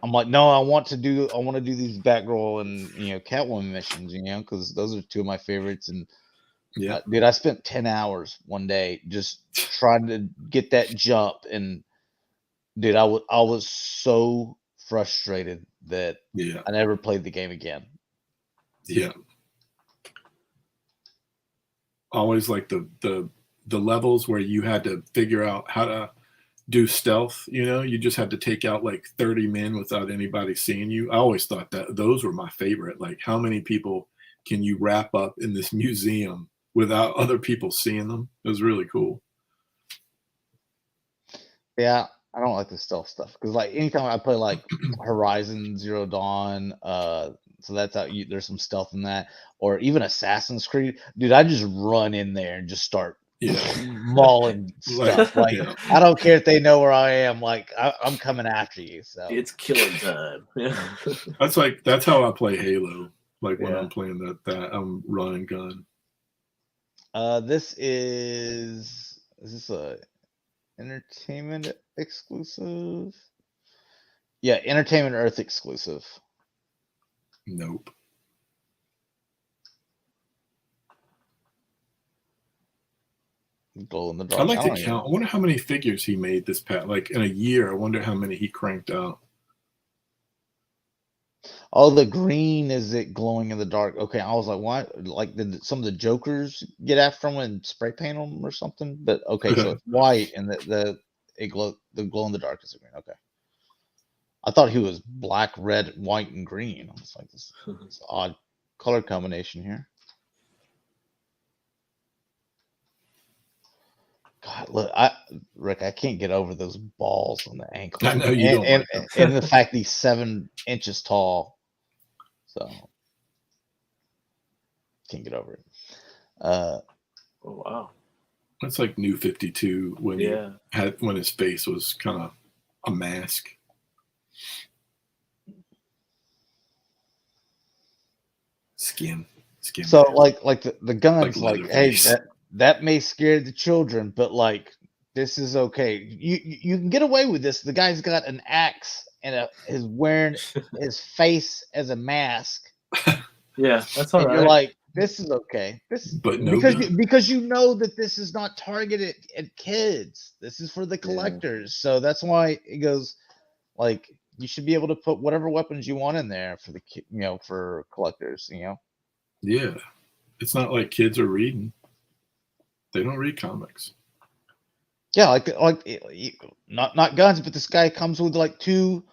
I'm like, no, I want to do these Batgirl and Catwoman missions, because those are two of my favorites. And Yeah. dude, I spent 10 hours one day just trying to get that jump, and dude, I was so frustrated that Yeah. I never played the game again. Yeah. Always like the levels where you had to figure out how to do stealth, you just had to take out like 30 men without anybody seeing you. I always thought that those were my favorite. Like, how many people can you wrap up in this museum without other people seeing them? It was really cool. Yeah, I don't like the stealth stuff because like anytime I play like Horizon Zero Dawn, so that's how there's some stealth in that, or even Assassin's Creed, dude, I just run in there and just start mauling stuff. Like, I don't care if they know where I am. Like, I'm coming after you. So it's killing time. Yeah. That's how I play Halo. Like when I'm playing that I'm run and gun. This is this a Entertainment exclusive? Yeah, Entertainment Earth exclusive. Nope. Glow in the dark. I'd like to count. I wonder how many figures he made this past, like in a year. I wonder how many he cranked out. Oh, the green is it glowing in the dark? Okay, I was like, what? Like, did some of the Jokers get after him and spray paint them or something? But okay, so it's white and the glow in the dark is green. Okay, I thought he was black, red, white, and green. I was like, this odd color combination here. God, look, Rick, I can't get over those balls on the ankle. I know you don't. And the fact he's 7 inches tall. So can't get over it. Oh wow. That's like New 52 when his face was kind of a mask. Skin. So like the guns, like hey, that may scare the children, but like this is okay. You can get away with this. The guy's got an axe and is wearing his face as a mask. Yeah, that's all right. You're like, this is okay. But no because you know that this is not targeted at kids. This is for the collectors. So that's why it goes like you should be able to put whatever weapons you want in there for the for collectors. Yeah, it's not like kids are reading. They don't read comics. Yeah, like not guns, but this guy comes with like 2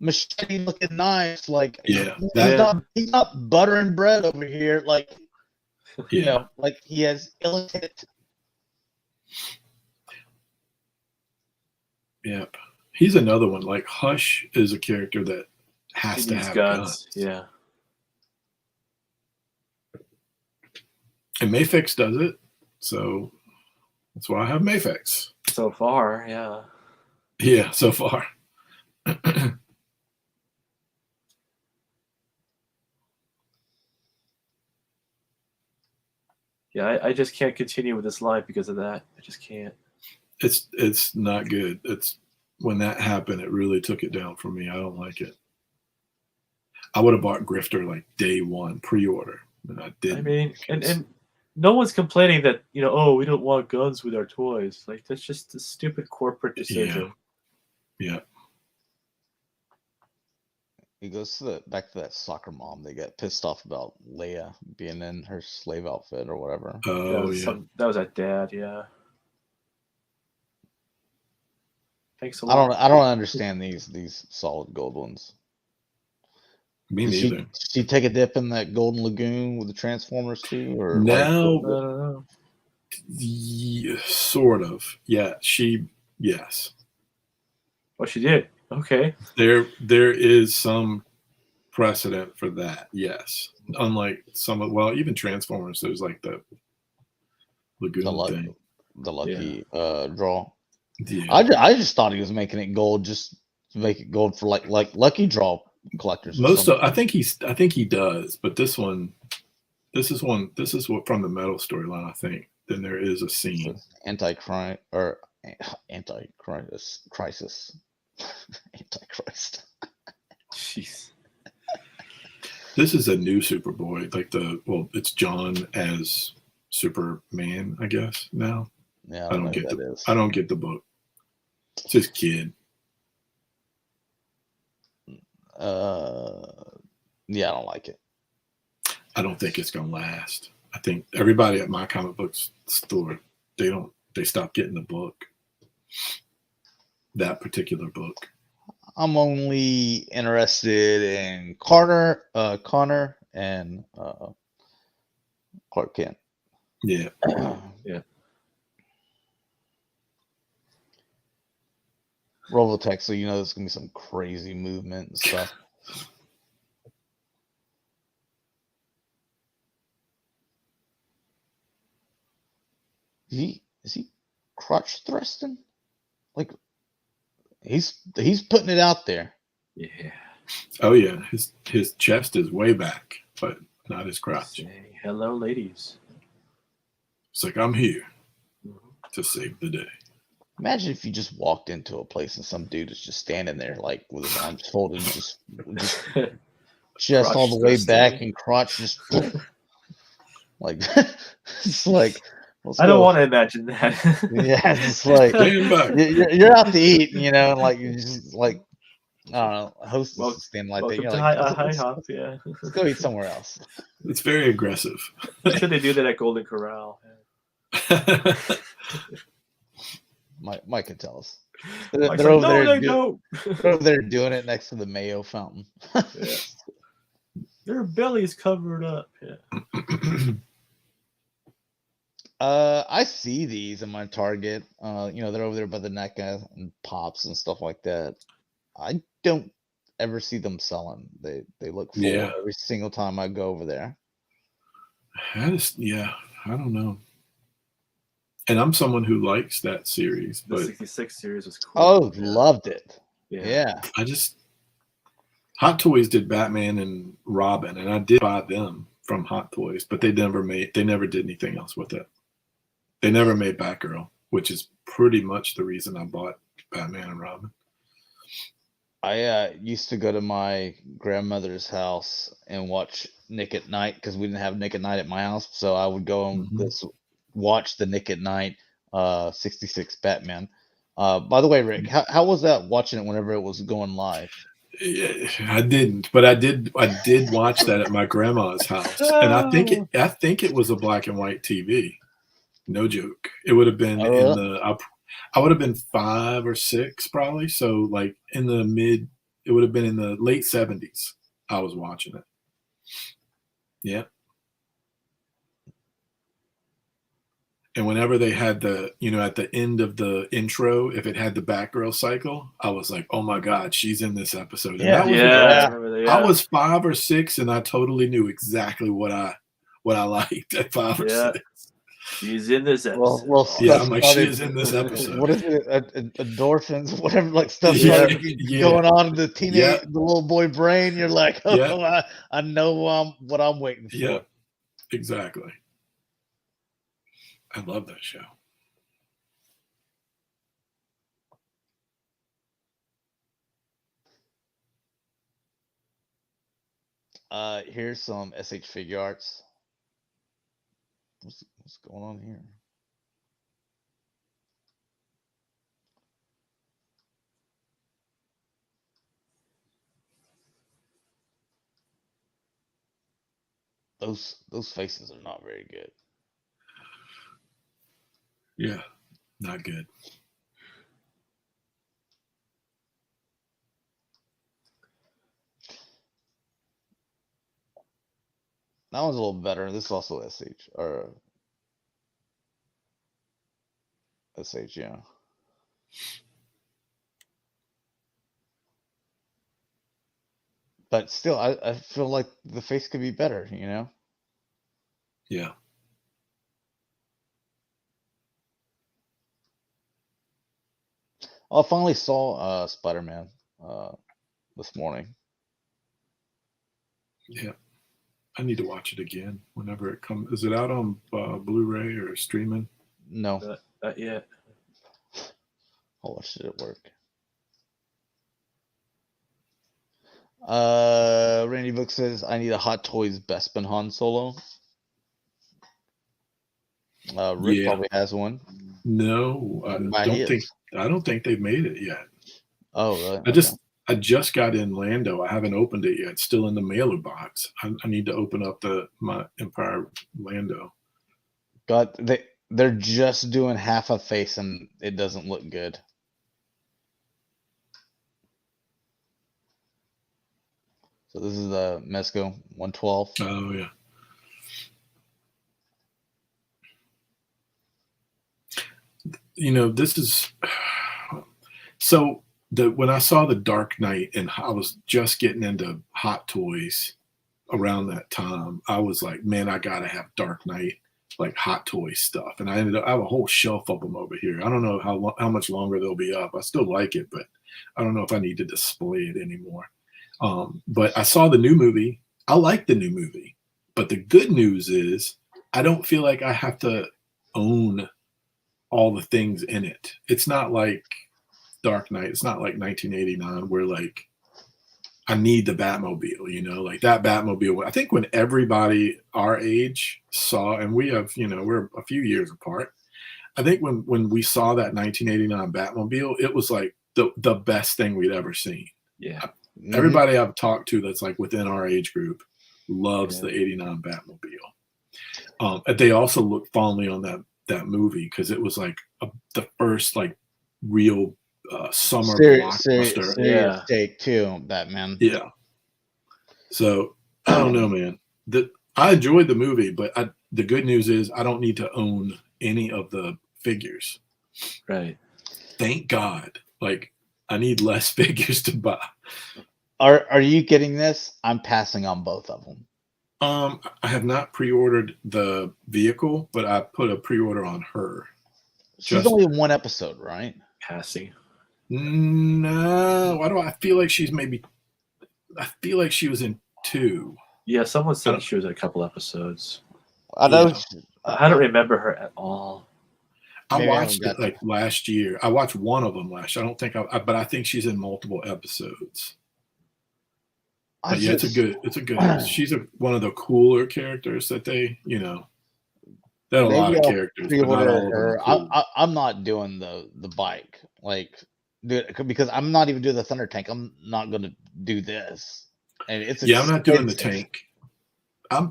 machete-looking knives. Like, he's not buttering bread over here. Like, like he has ill intent. Yep, he's another one. Like Hush is a character that has to have guns. Yeah, and Mafex does it, so that's why I have Mafex. So far, yeah. Yeah, so far. Yeah, I just can't continue with this life because of that. I just can't. It's not good. It's when that happened, it really took it down for me. I don't like it. I would have bought Grifter like day 1 pre-order, and I didn't. I mean, and no one's complaining that we don't want guns with our toys. Like, that's just a stupid corporate decision. Yeah. He goes back to that soccer mom. They got pissed off about Leia being in her slave outfit or whatever. Oh, that was that dad. Yeah. Thanks a lot. I don't understand these solid gold ones. Me neither. Did she take a dip in that Golden Lagoon with the Transformers too, or now? Sort of. Yeah. Yes. Oh, she did. Okay. There is some precedent for that. Yes. Unlike some of, well, even Transformers, there's like the Lagoon thing. The lucky draw. Yeah. I just thought he was making it gold just to make it gold for like lucky draw collectors. Most of, I think he does, but this is what from the metal storyline, I think. Then there is a scene. Antichrist or Antichrist crisis. Antichrist. Jeez. This is a new Superboy, like it's John as Superman, I guess now. Yeah, I don't get the book. It's his kid. Yeah, I don't like it. I don't think it's gonna last. I think everybody at my comic book store, they stopped getting the book. That particular book. I'm only interested in Connor, and Clark Kent. Yeah. Yeah. Robotech, so there's gonna be some crazy movement and stuff. Is he crotch thrusting? Like he's putting it out there. Yeah. Oh yeah, his chest is way back, but not his crotch. Say hello, ladies. It's like, I'm here to save the day. Imagine if you just walked into a place and some dude is just standing there, like with his arms folded, just chest all the way back and crotch just like it's like. I don't want to imagine that. Yeah, it's like you're out to eat, and like you just like I don't know, hostess is standing like that. You're like, hi hop, yeah. Let's go eat somewhere else. It's very aggressive. I'm sure they do that at Golden Corral. Mike can tell us. They're over there doing it next to the Mayo fountain. Yeah. Their belly's covered up. Yeah. I see these in my Target. They're over there by the NECA and Pops and stuff like that. I don't ever see them selling. They look full every single time I go over there. I don't know. And I'm someone who likes that series. The but 66 series was cool. Oh, loved it. Yeah. Hot Toys did Batman and Robin, and I did buy them from Hot Toys, but they never did anything else with it. They never made Batgirl, which is pretty much the reason I bought Batman and Robin. I used to go to my grandmother's house and watch Nick at Night because we didn't have Nick at Night at my house. So I would go and watch the Nick at Night 66 Batman. By the way, Rick, how was that watching it whenever it was going live? Yeah, I didn't, but I did watch that at my grandma's house, and I think it was a black and white TV. No joke. It would have been I would have been 5 or 6 probably. So like it would have been in the late 70s. I was watching it. Yeah. And whenever they had the, at the end of the intro, if it had the Batgirl cycle, I was like, oh my God, she's in this episode. And I was 5 or 6 and I totally knew exactly what I liked at 5 or 6. She's in this episode. Well, I'm like, she is in this episode. What is it? Endorphins, whatever, like stuff going on in the the little boy brain. You're like, I know what I'm waiting for. Yeah, exactly. I love that show. Here's some SH Figure Arts. What's going on here? Those faces are not very good. Yeah, not good. That one's a little better. This is also SH. this age, yeah. But still, I feel like the face could be better, you know? Yeah. I finally saw Spider-Man this morning. Yeah. I need to watch it again whenever it comes. Is it out on Blu-ray or streaming? No. Not yet. I'll watch it at work. Randy Book says, I need a Hot Toys Bespin Han Solo. Rick probably has one. No, I don't think they've made it yet. Oh, really? I just got in Lando. I haven't opened it yet. It's still in the mailer box. I need to open up my Empire Lando. God, they're just doing half a face and it doesn't look good. So this is the Mezco 112. Oh yeah. You know, this is so when I saw The Dark Knight and I was just getting into Hot Toys around that time, I was like, man, I gotta have Dark Knight, like Hot Toys stuff. And I have a whole shelf of them over here. I don't know how much longer they'll be up. I still like it, but I don't know if I need to display it anymore. But I saw the new movie. I like the new movie. But the good news is I don't feel like I have to own all the things in it. It's not like Dark Knight. It's not like 1989 where like I need the Batmobile, you know, like that Batmobile. I think when everybody our age saw, and we have, you know, we're a few years apart. I think when we saw that 1989 Batmobile, it was like the best thing we'd ever seen. Yeah. Everybody I've talked to that's like within our age group loves the 89 Batmobile. They also look fondly on that movie because it was like the first like real summer blockbuster. Serious take too, Batman. Yeah. So I don't know, man. I enjoyed the movie, but the good news is I don't need to own any of the figures. Right. Thank God. Like I need less figures to buy. Are you getting this? I'm passing on both of them. I have not pre-ordered the vehicle, but I put a pre-order on her. She's only in one episode, right? Passing. No, why do I feel like she's maybe? I feel like she was in 2. Yeah, someone said she was in a couple episodes. I know. Yeah. I don't remember her at all. I watched it like last year. I watched one of them last year. I don't think but I think she's in multiple episodes. But yeah, it's a good. She's one of the cooler characters that they, you know, they had a lot of characters. But not all of them are cool. I'm not doing the bike, like, because I'm not even doing the Thunder Tank. I'm not going to do this. And I'm not doing the tank. I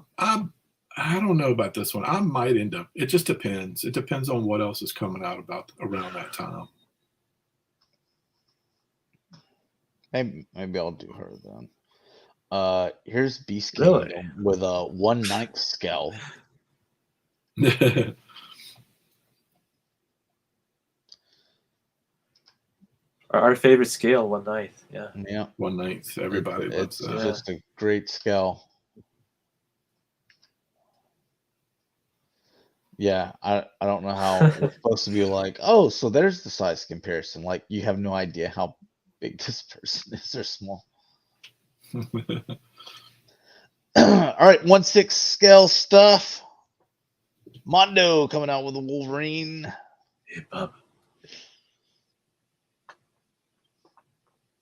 don't know about this one. I might end up. It just depends. It depends on what else is coming out around that time. Maybe I'll do her then. Here's Beast King Really? with a 1/9 scale. Our favorite scale, 1/9. Yeah. Yeah. 1/9. Everybody loves that. It's just a great scale. Yeah, I don't know how it's supposed to be like, oh, so there's the size comparison. Like you have no idea how big this person is or small. All right, 1/6 scale stuff. Mondo coming out with a Wolverine. Hey, bub.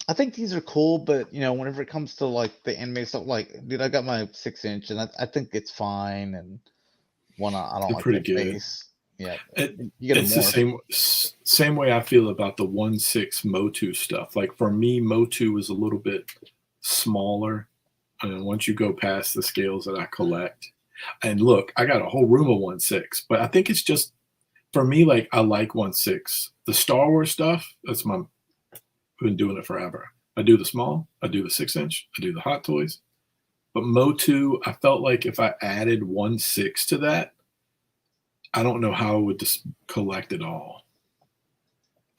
I think these are cool, but you know, whenever it comes to like the anime stuff, like, dude, I got my 6-inch, and I think it's fine. And I don't like pretty that good. Face. Yeah, you get it's the same way I feel about the 1/6 MOTU stuff. Like for me, MOTU is a little bit smaller. And once you go past the scales that I collect, and look, I got a whole room of 1/6, but I think it's just for me, like I like 1/6. The Star Wars stuff, I've been doing it forever. I do the small, I do the 6-inch, I do the Hot Toys. But MOTU, I felt like if I added 1/6 to that, I don't know how I would just collect it all.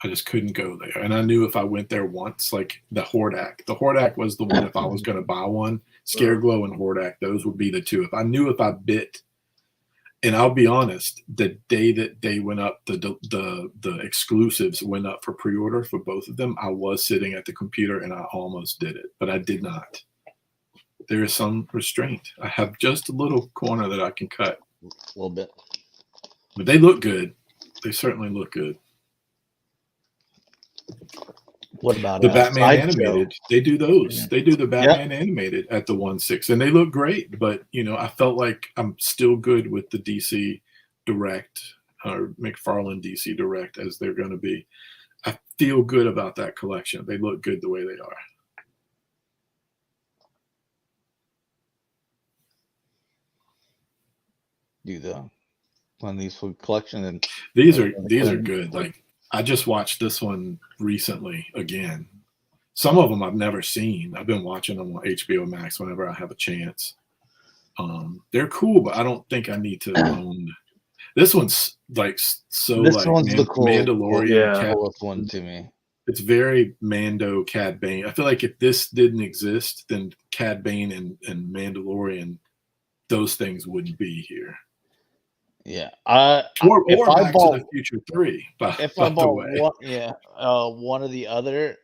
I just couldn't go there. And I knew if I went there once, like the Hordak was the one. If I was going to buy one, Scareglow and Hordak, those would be the two. If I bit, and I'll be honest, the day that they went up, the exclusives went up for pre-order for both of them, I was sitting at the computer and I almost did it, but I did not. There is some restraint. I have just a little corner that I can cut. A little bit. But they look good. They certainly look good. What about the Batman Sideshow? animated? They do those. They do the Batman animated at the 1/6, and they look great. But I felt like I'm still good with the DC Direct or McFarlane DC Direct as they're going to be. I feel good about that collection. They look good the way they are. Do the one of these food collection, and these are good. Like I just watched this one recently again. Some of them I've never seen. I've been watching them on HBO Max whenever I have a chance. They're cool, but I don't think I need to own. This one's like so. This like one's the cool, Mandalorian. Coolest one to me. It's very Mando, Cad Bane. I feel like if this didn't exist, then Cad Bane and Mandalorian, those things wouldn't be here. Yeah. Or Back to the Future 3. If I bought one or the other,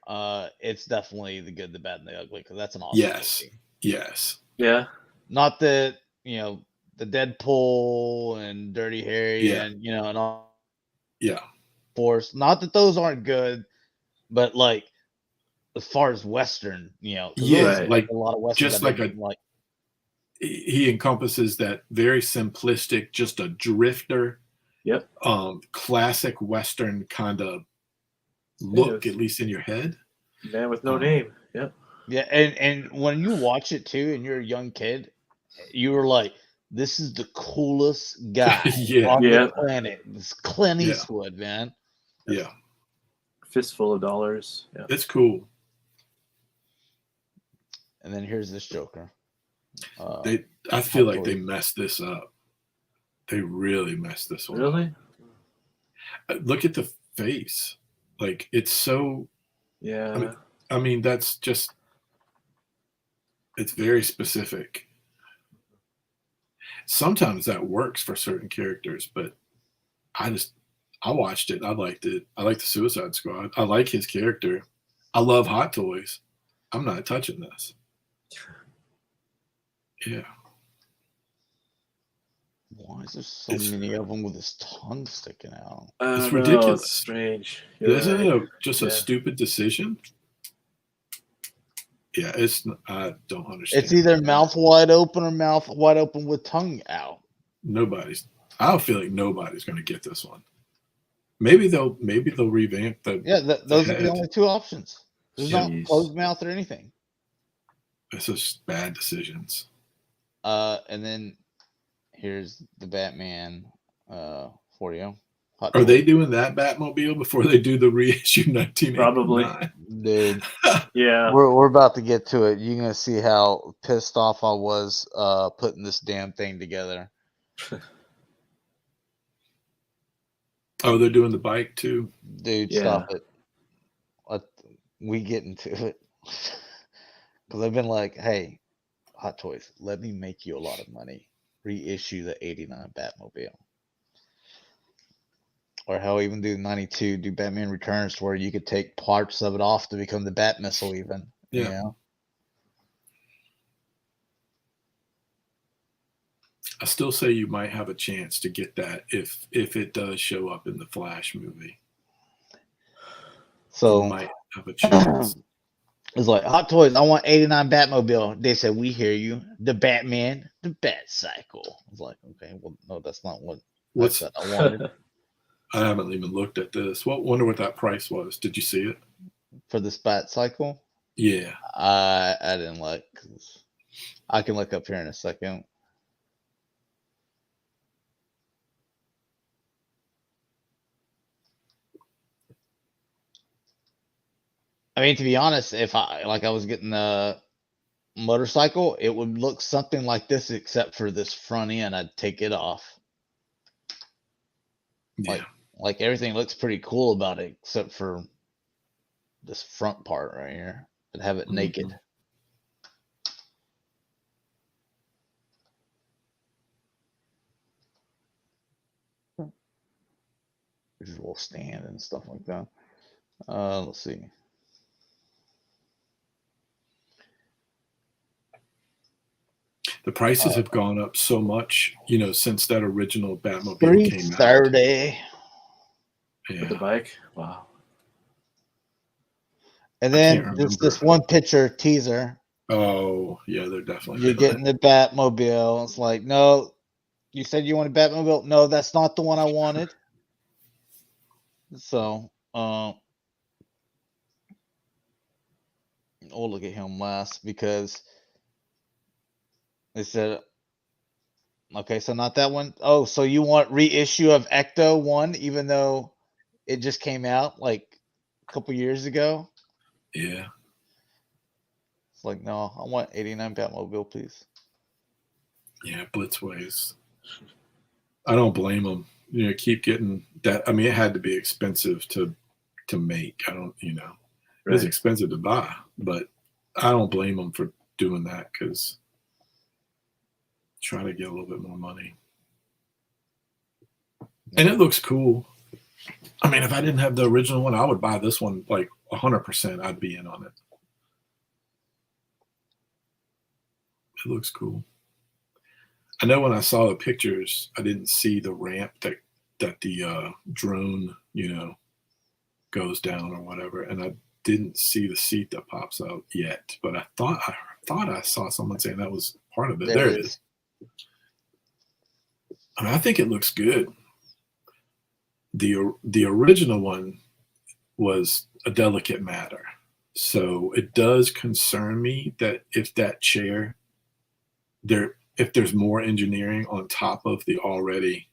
it's definitely the good, the bad, and the ugly, because that's an awesome movie. Yes. Yeah. Not the the Deadpool and Dirty Harry and and all. Yeah. Force. Not that those aren't good, but like as far as Western, like a lot of Western, just like he encompasses that very simplistic, just a drifter, classic Western kind of look, at least in your head. Man with no name. Yep. Yeah, and when you watch it too, and you're a young kid, you were like, "This is the coolest guy on the planet." It's Clint Eastwood, man. Yeah. Fistful of dollars. Yeah. It's cool. And then here's this Joker. I feel like they messed this up. They really messed this one Really? up. Look at the face. Like, it's so... Yeah. I mean, that's just... It's very specific. Sometimes that works for certain characters, but I watched it. I liked it. I like the Suicide Squad. I like his character. I love Hot Toys. I'm not touching this. Yeah. Why is there so many of them with his tongue sticking out? It's ridiculous. It's strange. Isn't it just a stupid decision? Yeah, I don't understand. It's either mouth wide open or mouth wide open with tongue out. I don't feel like nobody's going to get this one. Maybe they'll revamp the. Yeah, those are the only two options. There's not closed mouth or anything. It's just bad decisions. And then here's the Batman for you. Are they doing that Batmobile before they do the reissue 1989? Probably. Dude. Yeah. We're about to get to it. You're gonna see how pissed off I was putting this damn thing together. Oh, they're doing the bike too? Dude, stop it. We get into it. Because I've been like, hey, Hot Toys, let me make you a lot of money. Reissue the 89 Batmobile. Or how even do 92, do Batman Returns, where you could take parts of it off to become the Bat Missile even. Yeah. You know? I still say you might have a chance to get that if it does show up in the Flash movie. So you might have a chance. It's like, Hot Toys, I want 89 Batmobile. They said, we hear you. The Batman, the Bat Cycle. I was like, okay, well, no, that's not what I said I wanted. I haven't even looked at this. Wonder what that price was. Did you see it? For this Bat Cycle? Yeah. I didn't look. I can look up here in a second. I mean, to be honest, if I was getting a motorcycle, it would look something like this, except for this front end. I'd take it off. Yeah. Like everything looks pretty cool about it, except for this front part right here. But have it naked. Visual stand and stuff like that. Let's see. The prices have gone up so much, since that original Batmobile came out. $330. Yeah. With the bike? Wow. And then this one picture teaser. Oh, yeah, they're definitely. You're getting the Batmobile. It's like, no, you said you wanted Batmobile. No, that's not the one I wanted. So, we'll look at him last because they said, okay, so not that one. Oh, so you want reissue of Ecto 1, even though it just came out like a couple years ago? Yeah. It's like, no, I want 89 Batmobile, please. Yeah, Blitzways. I don't blame them. Keep getting that. I mean, it had to be expensive to make. I don't, It was expensive to buy, but I don't blame them for doing that because trying to get a little bit more money. And it looks cool. I mean, if I didn't have the original one, I would buy this one like 100%. I'd be in on it. It looks cool. I know when I saw the pictures, I didn't see the ramp that the drone, goes down or whatever, and I didn't see the seat that pops out yet. But I thought I saw someone saying that was part of it. There it is. I mean, I think it looks good. The original one was a delicate matter, so it does concern me that if that chair if there's more engineering on top of the already,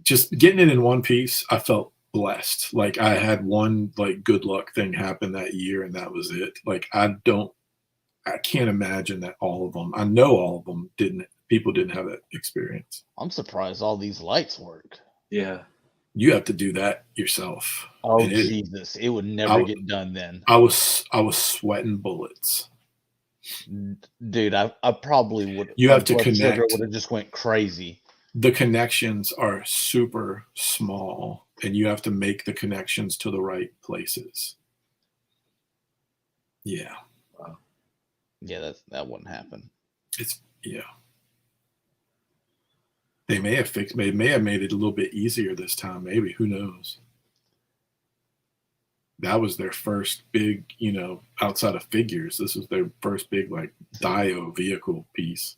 just getting it in one piece, I felt blessed. Like I had one like good luck thing happen that year and that was it. Like I can't imagine that all of them, I know all of them people didn't have that experience. I'm surprised all these lights work. Yeah. You have to do that yourself. Oh, Jesus. It would never get done then. I was sweating bullets. Dude, I probably would. You have to connect. Would have just went crazy. The connections are super small, and you have to make the connections to the right places. Yeah. Wow. Yeah, that wouldn't happen. They may have made it a little bit easier this time. Maybe, who knows? That was their first big, outside of figures. This was their first big, like, Dio vehicle piece.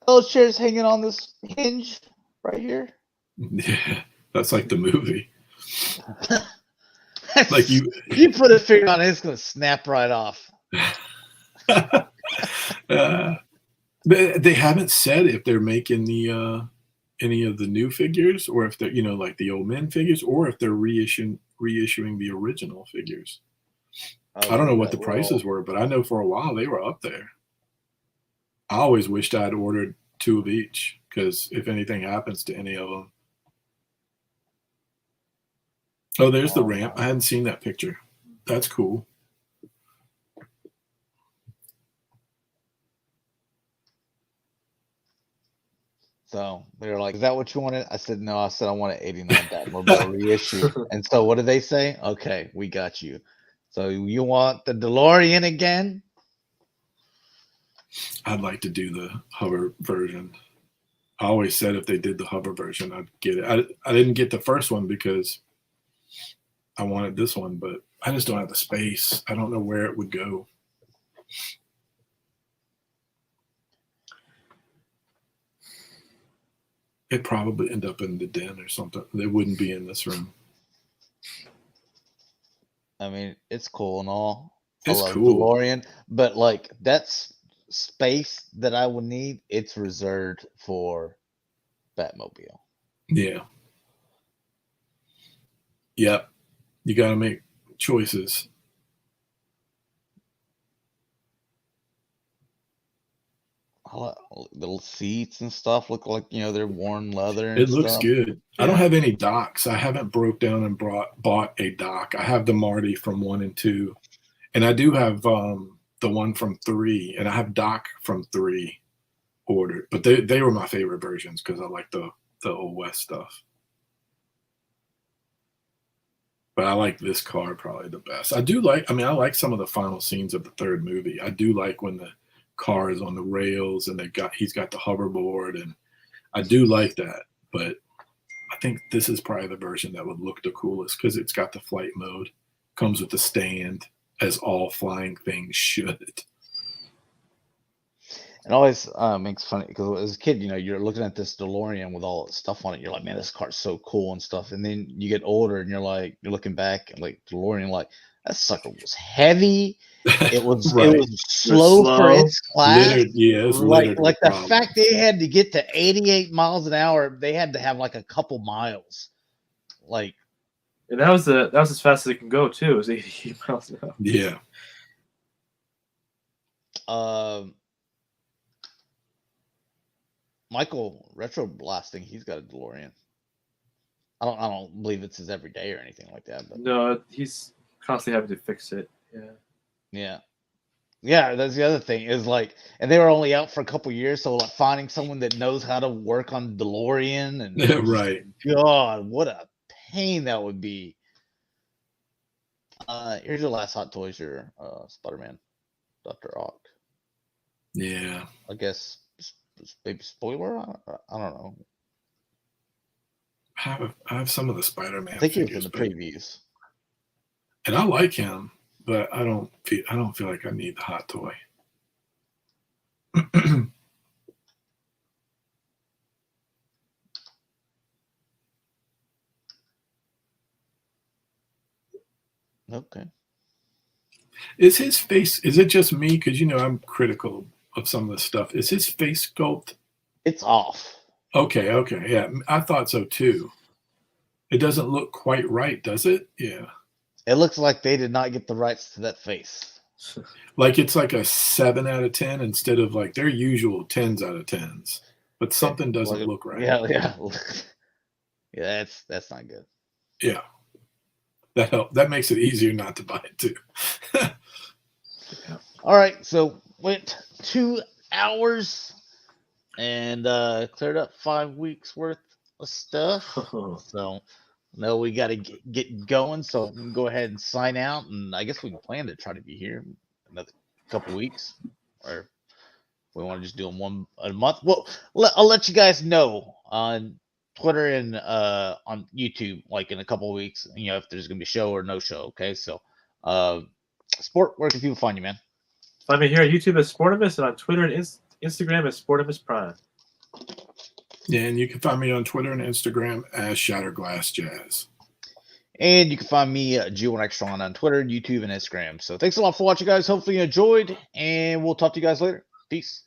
Those chairs hanging on this hinge right here. Yeah, that's like the movie. Like you put a finger on it, it's gonna snap right off. They haven't said if they're making the any of the new figures, or if they're like the old men figures, or if they're reissuing the original figures. I don't know what the prices were, but I know for a while they were up there. I always wished I'd ordered 2 of each, because if anything happens to any of them. Oh, there's the ramp. I hadn't seen that picture. That's cool. So they were like, "Is that what you wanted?" I said, "No." I said, "I want an 89 Batmobile reissue." And so what did they say? "Okay, we got you. So you want the DeLorean again?" I'd like to do the hover version. I always said if they did the hover version, I'd get it. I didn't get the first one because I wanted this one, but I just don't have the space. I don't know where it would go. It'd probably end up in the den or something. It wouldn't be in this room. I mean, it's cool and all. It's I love cool. DeLorean, but like that's space that I would need. It's reserved for Batmobile. Yeah. Yep. You got to make choices. Little seats and stuff look like, they're worn leather and It looks stuff. good. I don't Yeah. have any docks. I haven't broke down and bought a dock. I have the Marty from 1 and 2, and I do have the one from 3, and I have Doc from 3 ordered. But they were my favorite versions because I like the Old West stuff. But I like this car probably the best. I like some of the final scenes of the 3rd movie. I do like when the car is on the rails and he's got the hoverboard, and I do like that. But I think this is probably the version that would look the coolest because it's got the flight mode, comes with the stand, as all flying things should. It always makes funny because as a kid, you're looking at this DeLorean with all its stuff on it. You're like, man, this car's so cool and stuff. And then you get older and you're looking back and like DeLorean, like that sucker was heavy. It was Right. it was slow for its class. It's like littered the with fact they had to get to 88 miles an hour, they had to have like a couple miles. Like, And that was as fast as it can go too. It was 88 miles an hour. Yeah. Michael Retro Blasting, he's got a DeLorean. I don't believe it's his everyday or anything like that, but No, he's constantly having to fix it. yeah, that's the other thing is like, and they were only out for a couple years, so like finding someone that knows how to work on DeLorean and Right. God, what a pain that would be. Here's your last Hot Toys, your Spider-Man, Dr. Ock. Yeah. I guess maybe spoiler. I don't know. I have some of the Spider-Man I think he was in figures, the previews. and I like him, but I don't feel like I need the hot toy. Okay. Is his face? Is it just me? Because I'm critical of some of the stuff. Is his face sculpt? It's off. Okay, yeah, I thought so too. It doesn't look quite right, does it? Yeah. It looks like they did not get the rights to that face. Like it's like a 7 out of 10 instead of like their usual 10s out of 10s. But something doesn't look right. Yeah. Yeah, that's not good. Yeah. That makes it easier not to buy it too. All right, so went 2 hours and cleared up 5 weeks worth of stuff. So no, we got to get going. So we can go ahead and sign out, and I guess we can plan to try to be here another couple weeks, or we want to just do them a month. Well, I'll let you guys know on Twitter and on YouTube, like in a couple of weeks, if there's gonna be a show or no show. Okay, so Sport, where can people find you, man? Find me here on YouTube as Sportimus and on Twitter and Instagram as Sportimus Prime. Yeah, and you can find me on Twitter and Instagram as Shatrdglassjazz. And you can find me, G1Extron, on Twitter, YouTube, and Instagram. So thanks a lot for watching, guys. Hopefully you enjoyed, and we'll talk to you guys later. Peace.